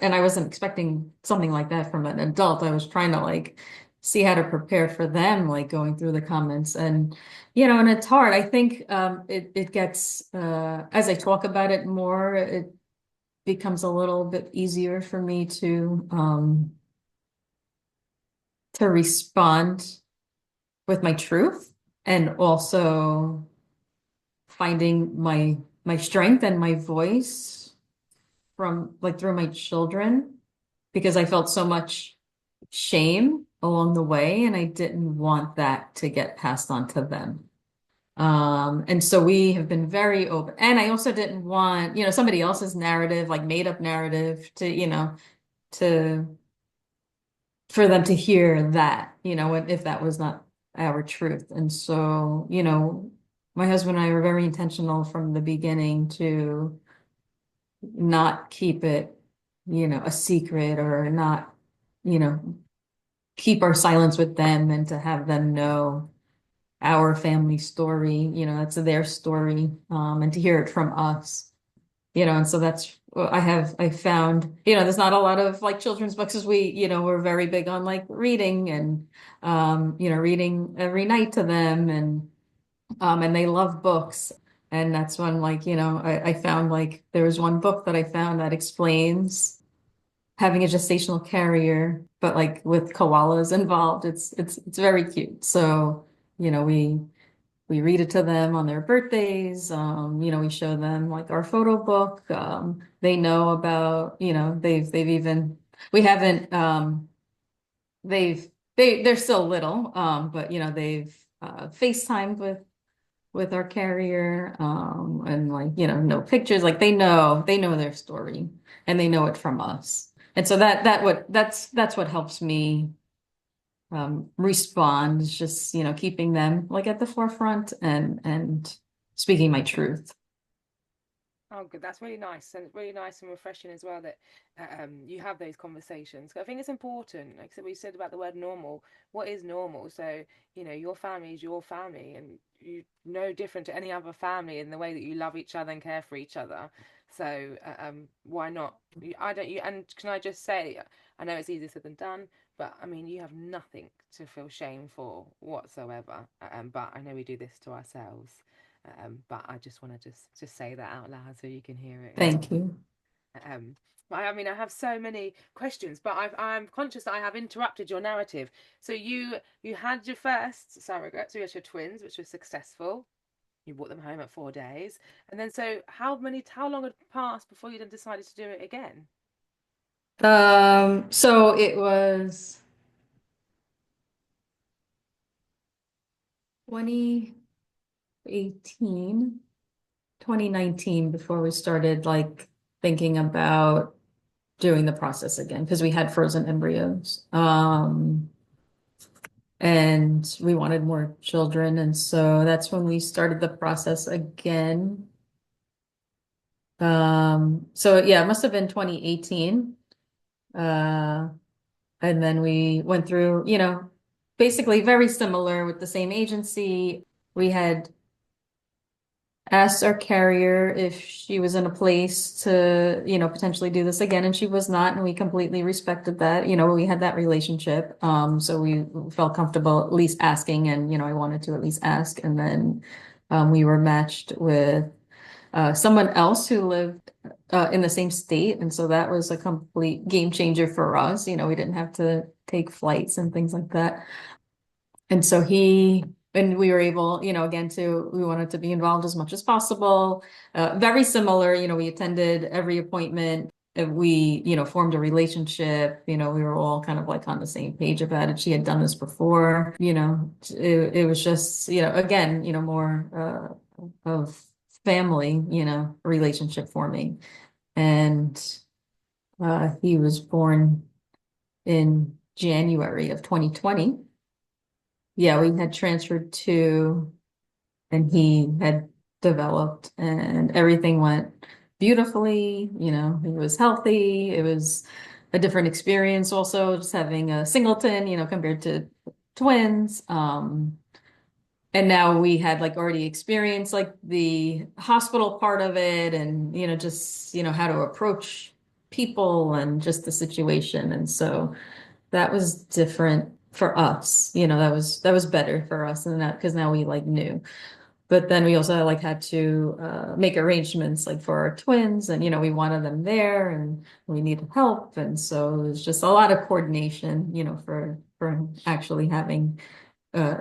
And I wasn't expecting something like that from an adult. I was trying to like see how to prepare for them, like going through the comments and it's hard. I think it gets as I talk about it more, it becomes a little bit easier for me to respond with my truth and also finding my strength and my voice from like through my children because I felt so much shame along the way and I didn't want that to get passed on to them. And so we have been very open. And I also didn't want, somebody else's narrative, like made up narrative to for them to hear that, if that was not our truth. And so, my husband and I were very intentional from the beginning to not keep it, a secret or not, you know, keep our silence with them and to have them know our family story, that's their story, and to hear it from us. And so that's what I found, there's not a lot of like children's books as we're very big on like reading and, reading every night to them and they love books. And that's when like, I found like there was one book that I found that explains having a gestational carrier, but like with koalas involved. It's very cute. So, you know, we we read it to them on their birthdays. We show them like our photo book. They know about, they've even we haven't they're still little, but they've FaceTimed with our carrier, and like, no pictures. Like they know their story and they know it from us. And so that's what helps me respond is just, keeping them like at the forefront and speaking my truth. Oh, good. That's really nice, and it's really nice and refreshing as well that you have those conversations. I think it's important. Like I said, we said about the word normal. What is normal? So your family is your family, and you no different to any other family in the way that you love each other and care for each other. So why not? I don't. You and can I just say, I know it's easier said than done, but I mean you have nothing to feel shame for whatsoever. But I know we do this to ourselves. But I just want to just say that out loud so you can hear it as Thank well. you. Um, I mean, I have so many questions, but I'm conscious that I have interrupted your narrative. So you had your first surrogate, so you had your twins, which was successful. You brought them home at 4 days, and then so how long had passed before you then decided to do it again? So it was 2018, 2019 before we started like thinking about doing the process again because we had frozen embryos. And we wanted more children. And so that's when we started the process again. So yeah, it must have been 2018. Uh, and then we went through, basically very similar with the same agency. We had asked our carrier if she was in a place to, potentially do this again, and she was not, and we completely respected that. We had that relationship. So we felt comfortable at least asking, and, I wanted to at least ask. And then we were matched with someone else who lived in the same state. And so that was a complete game changer for us. We didn't have to take flights and things like that. And so and we were able, again, we wanted to be involved as much as possible. Very similar, we attended every appointment. We, formed a relationship. We were all kind of like on the same page about it. She had done this before, it was just, again, more of family, relationship forming. And he was born in January of 2020. Yeah, we had transferred to, and he had developed, and everything went beautifully. He was healthy. It was a different experience also, just having a singleton, compared to twins. And now we had like already experienced like the hospital part of it and, just, how to approach people and just the situation. And so that was different for us. That was better for us and that because now we like knew. But then we also like had to make arrangements like for our twins and we wanted them there and we needed help. And so it was just a lot of coordination, for actually having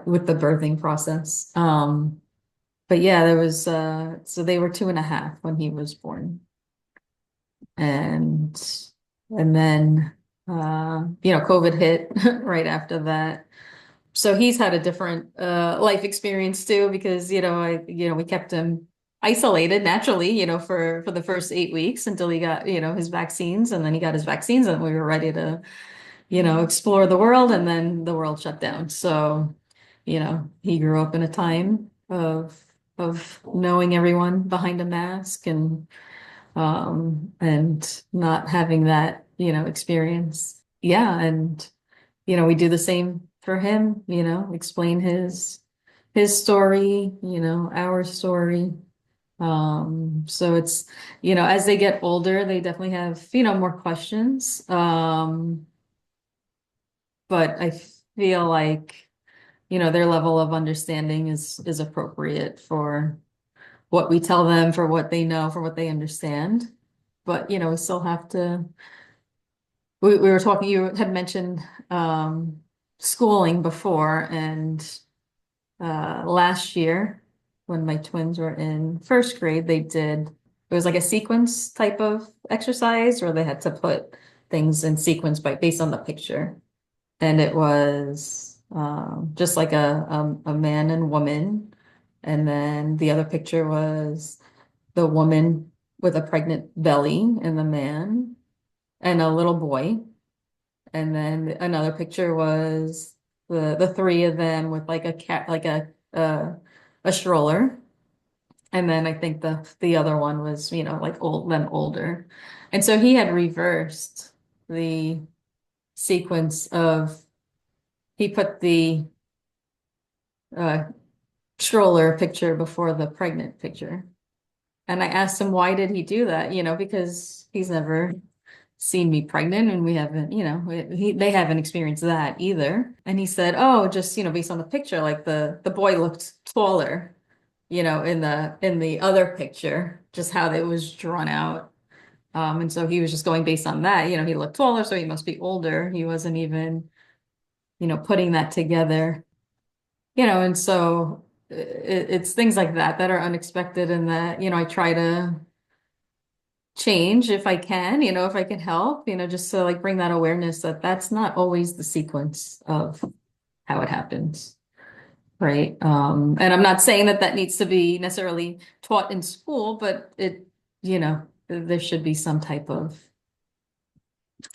with the birthing process. But yeah, there was so they were 2.5 when he was born. And then COVID hit right after that. So he's had a different life experience too, because we kept him isolated naturally, for the first 8 weeks until he got his vaccines, and then he got his vaccines, and we were ready to explore the world, and then the world shut down. So he grew up in a time of knowing everyone behind a mask and not having that experience. Yeah, and we do the same for him, explain his story, our story. So it's, as they get older, they definitely have, more questions. But I feel like, their level of understanding is appropriate for what we tell them, for what they know, for what they understand. But, we still have to, we were talking, you had mentioned schooling before, and last year when my twins were in first grade, it was like a sequence type of exercise where they had to put things in sequence based on the picture. And it was just like a man and woman. And then the other picture was the woman with a pregnant belly and the man and a little boy. And then another picture was the three of them with like a cat, like a stroller. And then I think the other one was, like them older. And so he had reversed the sequence of he put the uh, stroller picture before the pregnant picture. And I asked him why did he do that? Because he's never seen me pregnant and we haven't, they haven't experienced that either. And he said, oh, just, based on the picture, like the boy looked taller, in the other picture, just how it was drawn out. And so he was just going based on that, he looked taller, so he must be older. He wasn't even, putting that together, and so it's things like that are unexpected and that, I try to change if I can, if I can help, just to like bring that awareness that that's not always the sequence of how it happens. Right. And I'm not saying that that needs to be necessarily taught in school, but there should be some type of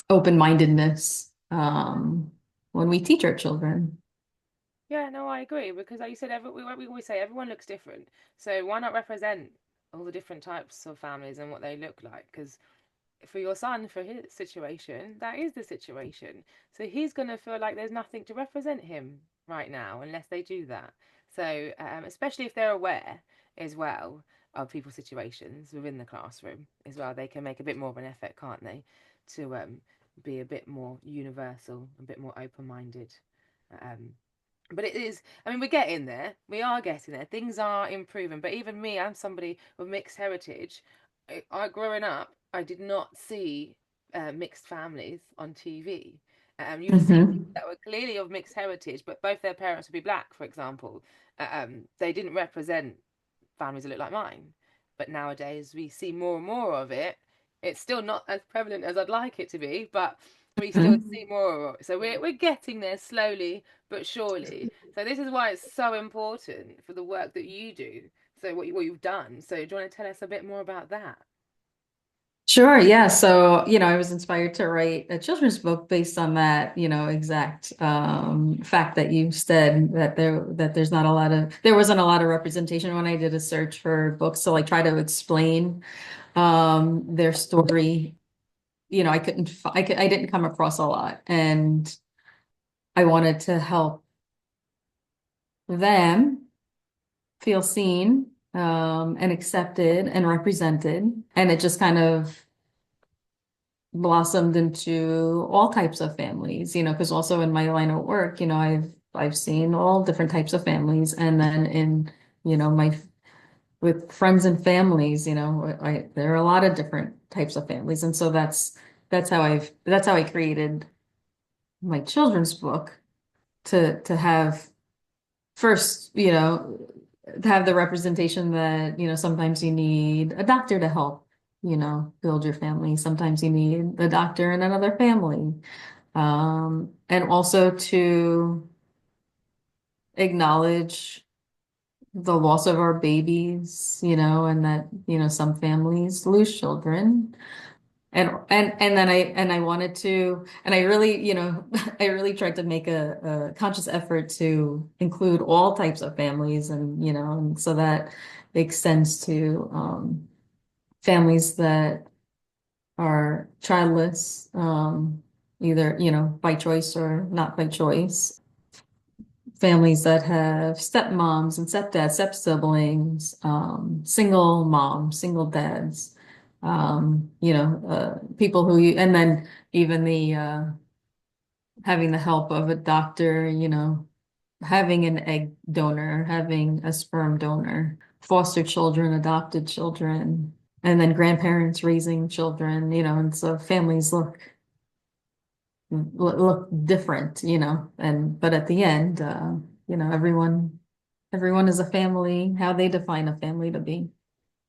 open-mindedness when we teach our children. Yeah, no, I agree because like you said, we always say everyone looks different. So why not represent all the different types of families and what they look like? Because for your son, for his situation, that is the situation. So he's going to feel like there's nothing to represent him right now unless they do that. So, especially if they're aware as well of people's situations within the classroom as well, they can make a bit more of an effort, can't they, to be a bit more universal, a bit more open minded. Um, but it is, I mean, we're getting there. We are getting there. Things are improving. But even me, I'm somebody with mixed heritage. Growing up, I did not see mixed families on TV. You would see people Hmm. that were clearly of mixed heritage, but both their parents would be black, for example. They didn't represent families that look like mine. But nowadays, we see more and more of it. It's still not as prevalent as I'd like it to be, but we still see more. So we're getting there slowly but surely. So this is why it's so important for the work that you do. So what you've done. So do you want to tell us a bit more about that? Sure, yeah. So, I was inspired to write a children's book based on that, exact fact that you said that there's not a lot of there wasn't a lot of representation when I did a search for books. So like try to explain their story. I didn't come across a lot, and I wanted to help them feel seen and accepted and represented. And it just kind of blossomed into all types of families, because also in my line of work, I've seen all different types of families. And then in, my with friends and families, there are a lot of different types of families. And so that's how I created my children's book to have first, to have the representation that, sometimes you need a doctor to help, build your family. Sometimes you need a doctor in another family. And also to acknowledge the loss of our babies, and that, some families lose children. And then I wanted to, and I really, I really tried to make a conscious effort to include all types of families, and and so that extends to families that are childless, either by choice or not by choice. Families that have stepmoms and stepdads, step siblings, single moms, single dads, people and then even the having the help of a doctor, having an egg donor, having a sperm donor, foster children, adopted children, and then grandparents raising children, and so families look different, and but at the end, everyone is a family, how they define a family to be.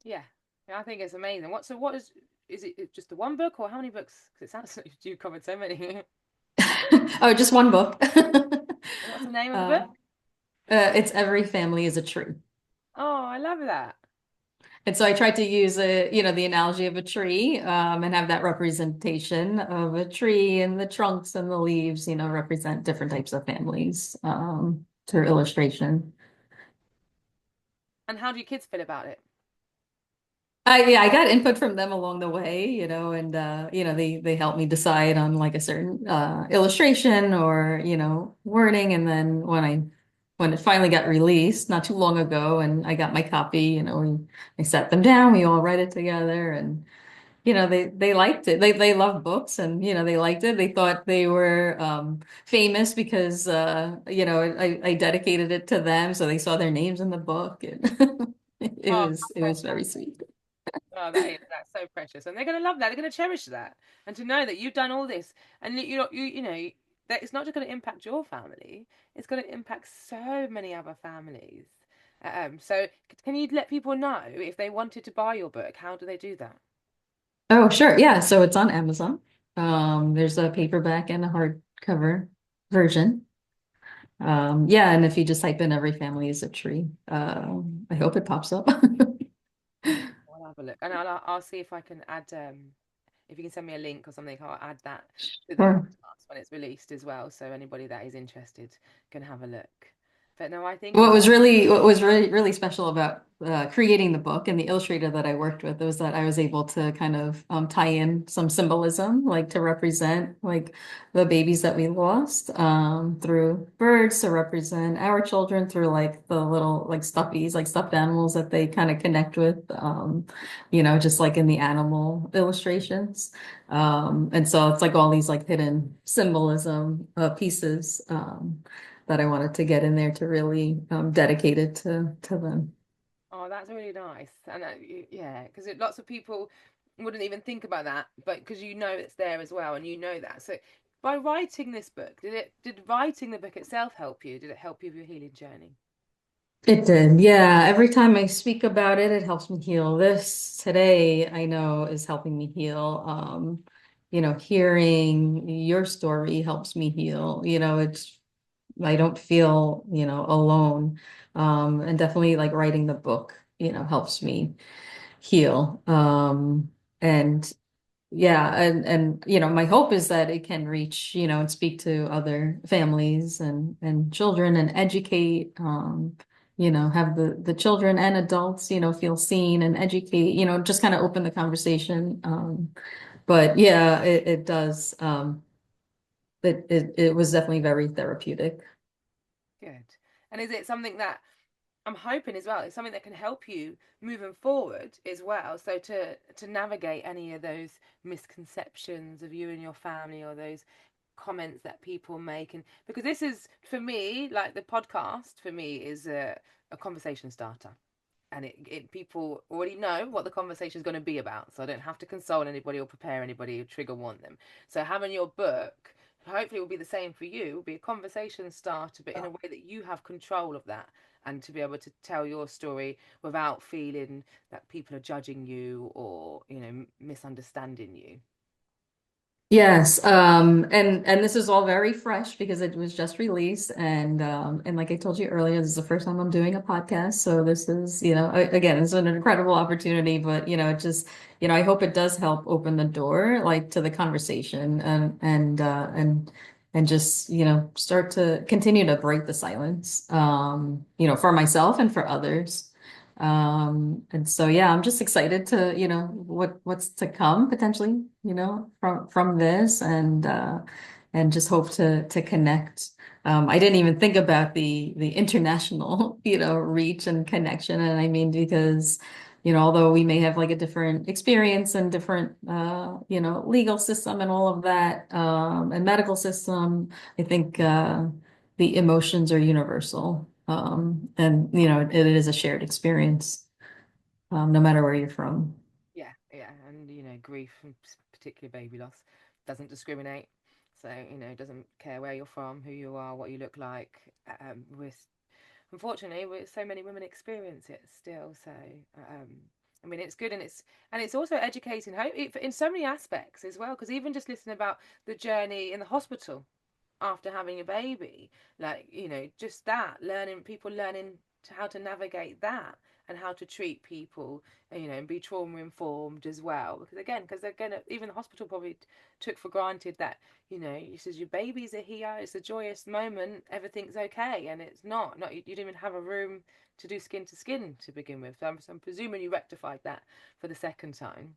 Yeah. Yeah, I think it's amazing. What is it just the one book or how many books? Because it sounds like you covered so many. Oh, just one book. What's the name of the Uh, book? it's Every Family is a Tree. Oh, I love that. And so I tried to use the analogy of a tree, and have that representation of a tree, and the trunks and the leaves, represent different types of families, through illustration. And how do your kids feel about it? Yeah, I got input from them along the way, and they helped me decide on like a certain illustration or wording, and then when it finally got released not too long ago, and I got my copy, I sat them down, we all read it together, and they liked it. They love books, and they liked it. They thought they were famous because I dedicated it to them, so they saw their names in the book, and Oh, it was very sweet. oh, that's so precious, and they're gonna love that. They're gonna cherish that, and to know that you've done all this, and that it's not just gonna impact your family; it's gonna impact so many other families. So can you let people know if they wanted to buy your book? How do they do that? Oh, sure. Yeah. So it's on Amazon. There's a paperback and a hardcover version. Yeah. And if you just type in Every Family is a Tree, I hope it pops up. I'll have a look, and I'll see if I can add if you can send me a link or something, I'll add that to the Sure. podcast when it's released as well, so anybody that is interested can have a look. But no, I think What was really really special about creating the book and the illustrator that I worked with was that I was able to kind of tie in some symbolism, like to represent like the babies that we lost through birds, to represent our children through like the little like stuffies, like stuffed animals that they kind of connect with, just like in the animal illustrations. And so it's like all these like hidden symbolism pieces. That I wanted to get in there to really dedicate it to them. oh, that's really nice. And yeah, because lots of people wouldn't even think about that, but because you know it's there as well, and you know that. So by writing this book, did writing the book itself help you? Did it help you with your healing journey? It did, yeah. Every time I speak about it, it helps me heal. This today, I know, is helping me heal. Hearing your story helps me heal. I don't feel, alone. And definitely like writing the book, helps me heal. And Yeah, and my hope is that it can reach, and speak to other families and children and educate, have the children and adults, feel seen and educate, just kind of open the conversation. But yeah, it does. It was definitely very therapeutic. Good. And is it something that I'm hoping as well, it's something that can help you moving forward as well. So to navigate any of those misconceptions of you and your family, or those comments that people make, and because this is for me, like the podcast for me is a conversation starter, and it people already know what the conversation is going to be about, so I don't have to console anybody or prepare anybody or trigger warn them. So having your book hopefully will be the same for you. It will be a conversation starter, but in a way that you have control of that, and to be able to tell your story without feeling that people are judging you or misunderstanding you. Yes, and this is all very fresh because it was just released, and like I told you earlier, this is the first time I'm doing a podcast, so this is, again, it's an incredible opportunity, but it just, I hope it does help open the door like to the conversation and just, start to continue to break the silence, for myself and for others. And so yeah, I'm just excited to, what's to come potentially, from this and just hope to connect. I didn't even think about the international, reach and connection. And I mean, because, although we may have like a different experience and different legal system and all of that, and medical system, I think the emotions are universal. And it is a shared experience, no matter where you're from. Yeah, yeah, and grief, and particularly baby loss, doesn't discriminate. So it doesn't care where you're from, who you are, what you look like. With unfortunately, with so many women experience it still. So I mean, it's good, and it's also educating hope in so many aspects as well. Because even just listening about the journey in the hospital after having a baby, like just that, learning, people learning how to navigate that, and how to treat people, and be trauma informed as well, because they're gonna, even the hospital probably took for granted that, he says your babies are here, it's a joyous moment, everything's okay, and it's not you didn't even have a room to do skin to skin to begin with. So I'm presuming you rectified that for the second time,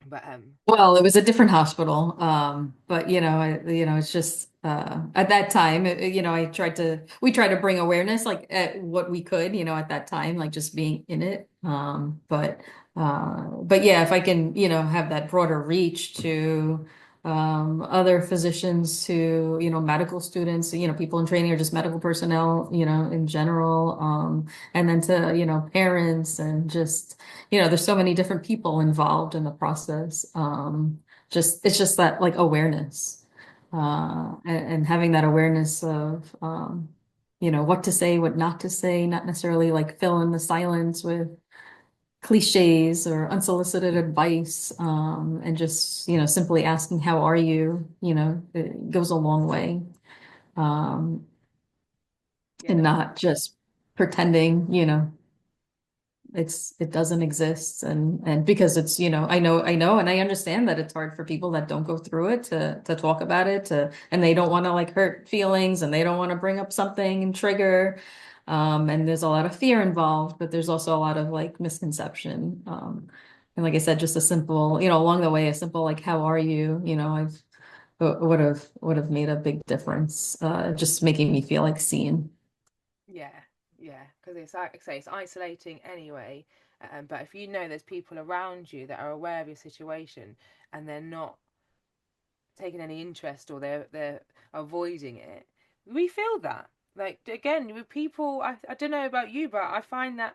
but Well, it was a different hospital, but it's just at that time, we tried to bring awareness, like at what we could, at that time, like just being in it. But yeah, if I can, have that broader reach to other physicians, to medical students, people in training or just medical personnel, in general, and then to parents and just there's so many different people involved in the process. It's just that like awareness, and having that awareness of, what to say, what not to say, not necessarily like fill in the silence with cliches or unsolicited advice, and just, simply asking, how are you? It goes a long way. yeah, And no, not just pretending, it doesn't exist. And because it's, I know, and I understand that it's hard for people that don't go through it to talk about it, and they don't want to like hurt feelings and they don't want to bring up something and trigger. And there's a lot of fear involved, but there's also a lot of like misconception. And like I said, just a simple, along the way, a simple like, how are you? I've would have made a big difference, just making me feel like seen. Yeah, yeah, because it's like I say, it's isolating anyway. But if you know there's people around you that are aware of your situation and they're not taking any interest or they're avoiding it, we feel that. Like again, with people, I don't know about you, but I find that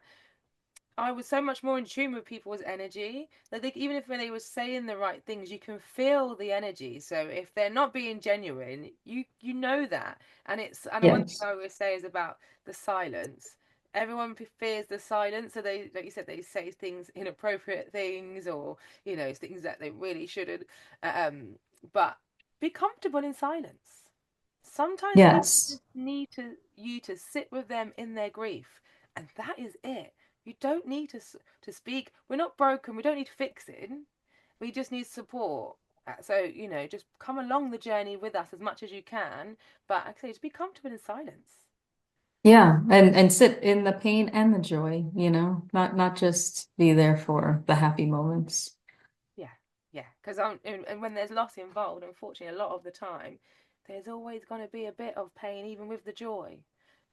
I was so much more in tune with people's energy. Like even if when they were saying the right things, you can feel the energy. So if they're not being genuine, you know that. And one thing Yes. I always say is about the silence. Everyone fears the silence, so they, like you said, they say things, inappropriate things, or things that they really shouldn't. Um, but be comfortable in silence. Sometimes people Yes. just need you to sit with them in their grief, and that is it. You don't need to speak. We're not broken. We don't need fixing. We just need support. So just come along the journey with us as much as you can. But like I say, just be comfortable in silence. Yeah. And sit in the pain and the joy, not just be there for the happy moments. Yeah, yeah. Because and when there's loss involved, unfortunately, a lot of the time, there's always going to be a bit of pain, even with the joy.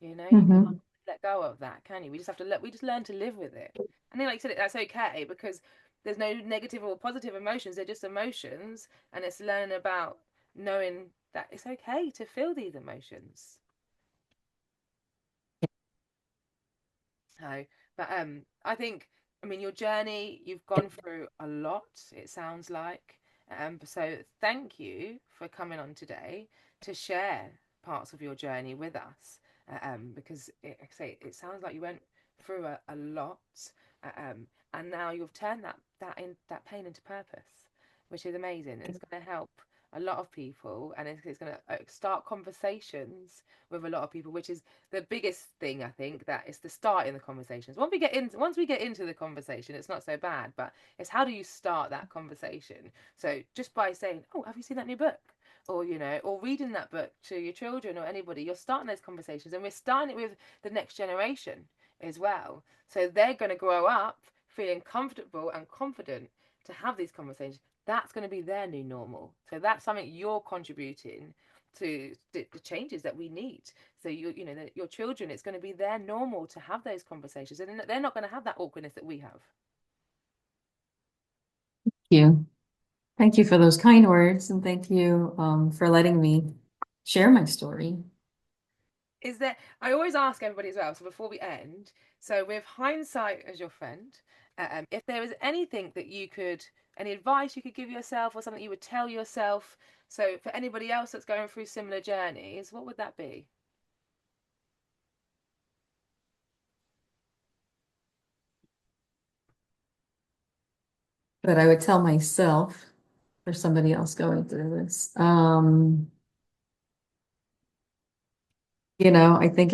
You can't Hmm. let go of that, can you? We just have to we just learn to live with it. And then, like you said, that's okay because there's no negative or positive emotions. They're just emotions, and it's learning about knowing that it's okay to feel these emotions. So, but I think, I mean, your journey, you've gone through a lot, it sounds like. So thank you for coming on today to share parts of your journey with us. Because like I say, it sounds like you went through a lot, and now you've turned that pain into purpose, which is amazing. It's going to help a lot of people, and it's going to start conversations with a lot of people, which is the biggest thing. I think that is the start in the conversations. Once we get into the conversation, it's not so bad, but it's how do you start that conversation? So just by saying, oh, have you seen that new book? Or or reading that book to your children or anybody, you're starting those conversations, and we're starting it with the next generation as well. So they're going to grow up feeling comfortable and confident to have these conversations. That's going to be their new normal. So that's something you're contributing to the changes that we need. So your children, it's going to be their normal to have those conversations, and they're not going to have that awkwardness that we have. You. Thank you for those kind words, and thank you for letting me share my story. Is there? I always ask everybody as well. So before we end, so with hindsight as your friend, if there was anything that any advice you could give yourself, or something you would tell yourself, so for anybody else that's going through similar journeys, what would that be? But I would tell myself or somebody else going through this. I think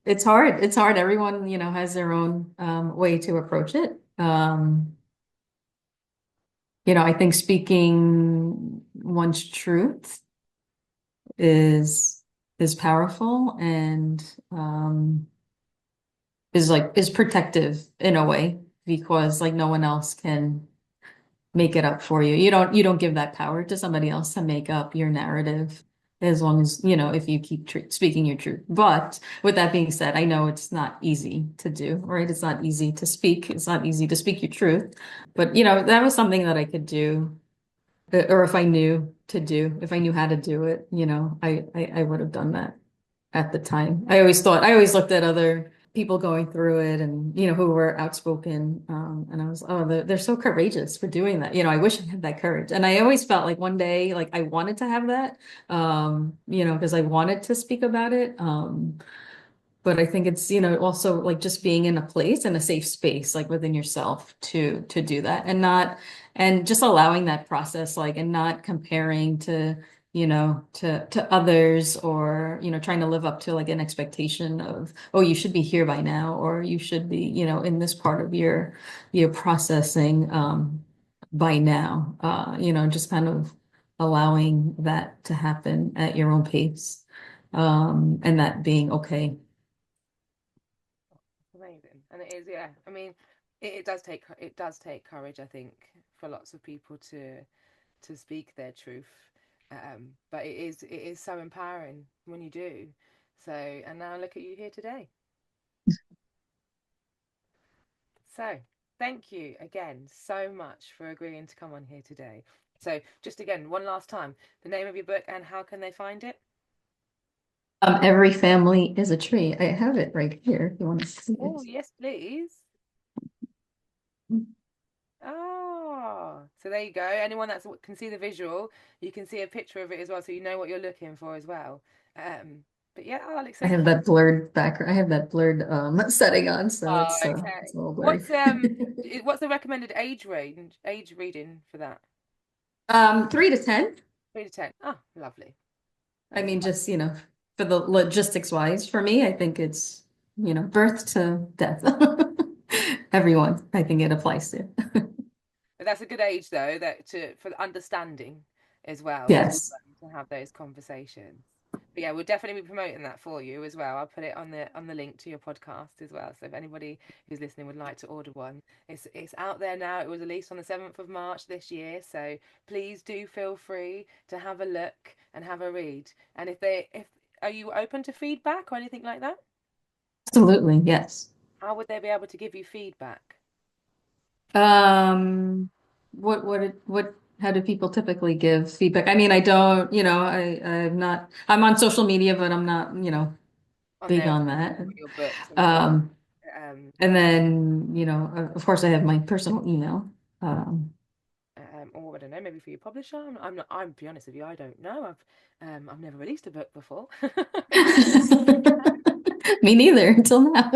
it's hard. It's hard. Everyone, has their own way to approach it. I think speaking one's truth is is powerful and is protective in a way because like no one else can make it up for you. You don't give that power to somebody else to make up your narrative as long as, if you keep speaking your truth. But with that being said, I know it's not easy to do, right? It's not easy to speak. It's not easy to speak your truth. But, that was something that I could do, or if I knew to do, if I knew how to do it, I would have done that at the time. I always looked at other people going through it and, who were outspoken. And I was, oh, they're so courageous for doing that. I wish I had that courage. And I always felt like one day, like I wanted to have that, because I wanted to speak about it. But I think it's, also like just being in a place in a safe space, like within yourself to do that and just allowing that process, like, and not comparing to to others, or, trying to live up to like an expectation of, oh, you should be here by now, or you should be, in this part of your processing by now. Just kind of allowing that to happen at your own pace, and that being okay. Amazing. And it is, yeah. I mean, it does take courage, I think, for lots of people to speak their truth. But it is so empowering when you do. So, and now look at you here today. So, thank you again so much for agreeing to come on here today. So, just again, one last time, the name of your book and how can they find it? Every family is a tree. I have it right here if you want to see Oh, it. yes, please. Oh, so there you go. Anyone that can see the visual, you can see a picture of it as well, so you know what you're looking for as well. But yeah, Alex, I so have that blurred background. I have that blurred setting on, so oh, it's okay. a little blurry. What's the recommended age reading for that? 3 to 10. 3 to 10. Oh, lovely. I And mean, just, for the logistics wise, for me, I think it's, birth to death. Everyone, I think it applies to. but that's a good age though, that to for understanding as well Yes. to have those conversations. But yeah, we'll definitely be promoting that for you as well. I'll put it on the link to your podcast as well. So if anybody who's listening would like to order one, it's out there now. It was released on the 7th of March this year. So please do feel free to have a look and have a read. And if are you open to feedback or anything like that? Absolutely, yes. How would they be able to give you feedback? Um, how do people typically give feedback? I mean, I don't, I'm on social media, but I'm not, On big there on that. for your books and stuff. Um, Um, and then, of course I have my personal email. Um, or I don't know, maybe for your publisher. I'm not. I'm to be honest with you, I don't know. I've never released a book before. Me neither until now.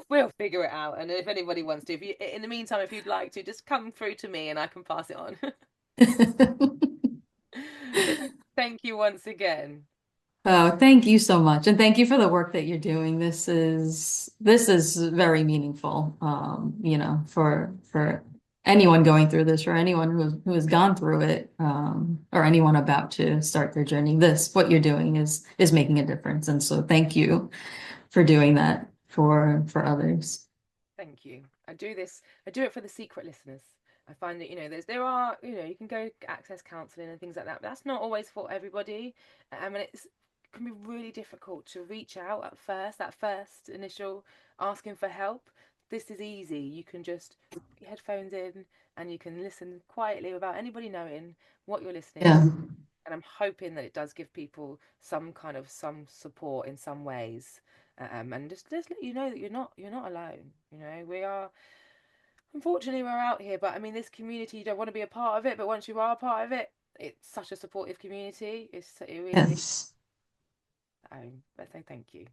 We'll figure it out. And if anybody wants to, if you in the meantime, if you'd like to, just come through to me and I can pass it on. But thank you once again. Oh, thank you so much. And thank you for the work that you're doing. This is very meaningful, for anyone going through this, or anyone who has gone through it, or anyone about to start their journey. What you're doing is making a difference. And so thank you for doing that for others. Thank you. I do it for the secret listeners. I find that, there are, you can go access counselling and things like that, but that's not always for everybody. And it can be really difficult to reach out at first, that first initial asking for help. This is easy. You can just put your headphones in and you can listen quietly without anybody knowing what you're listening to. Yeah. And I'm hoping that it does give people some support in some ways, and just let you know that you're not alone. We are, unfortunately, we're out here, but I mean, this community, you don't want to be a part of it, but once you are a part of it, it's such a supportive community. It really is. Yes. Let's say thank you.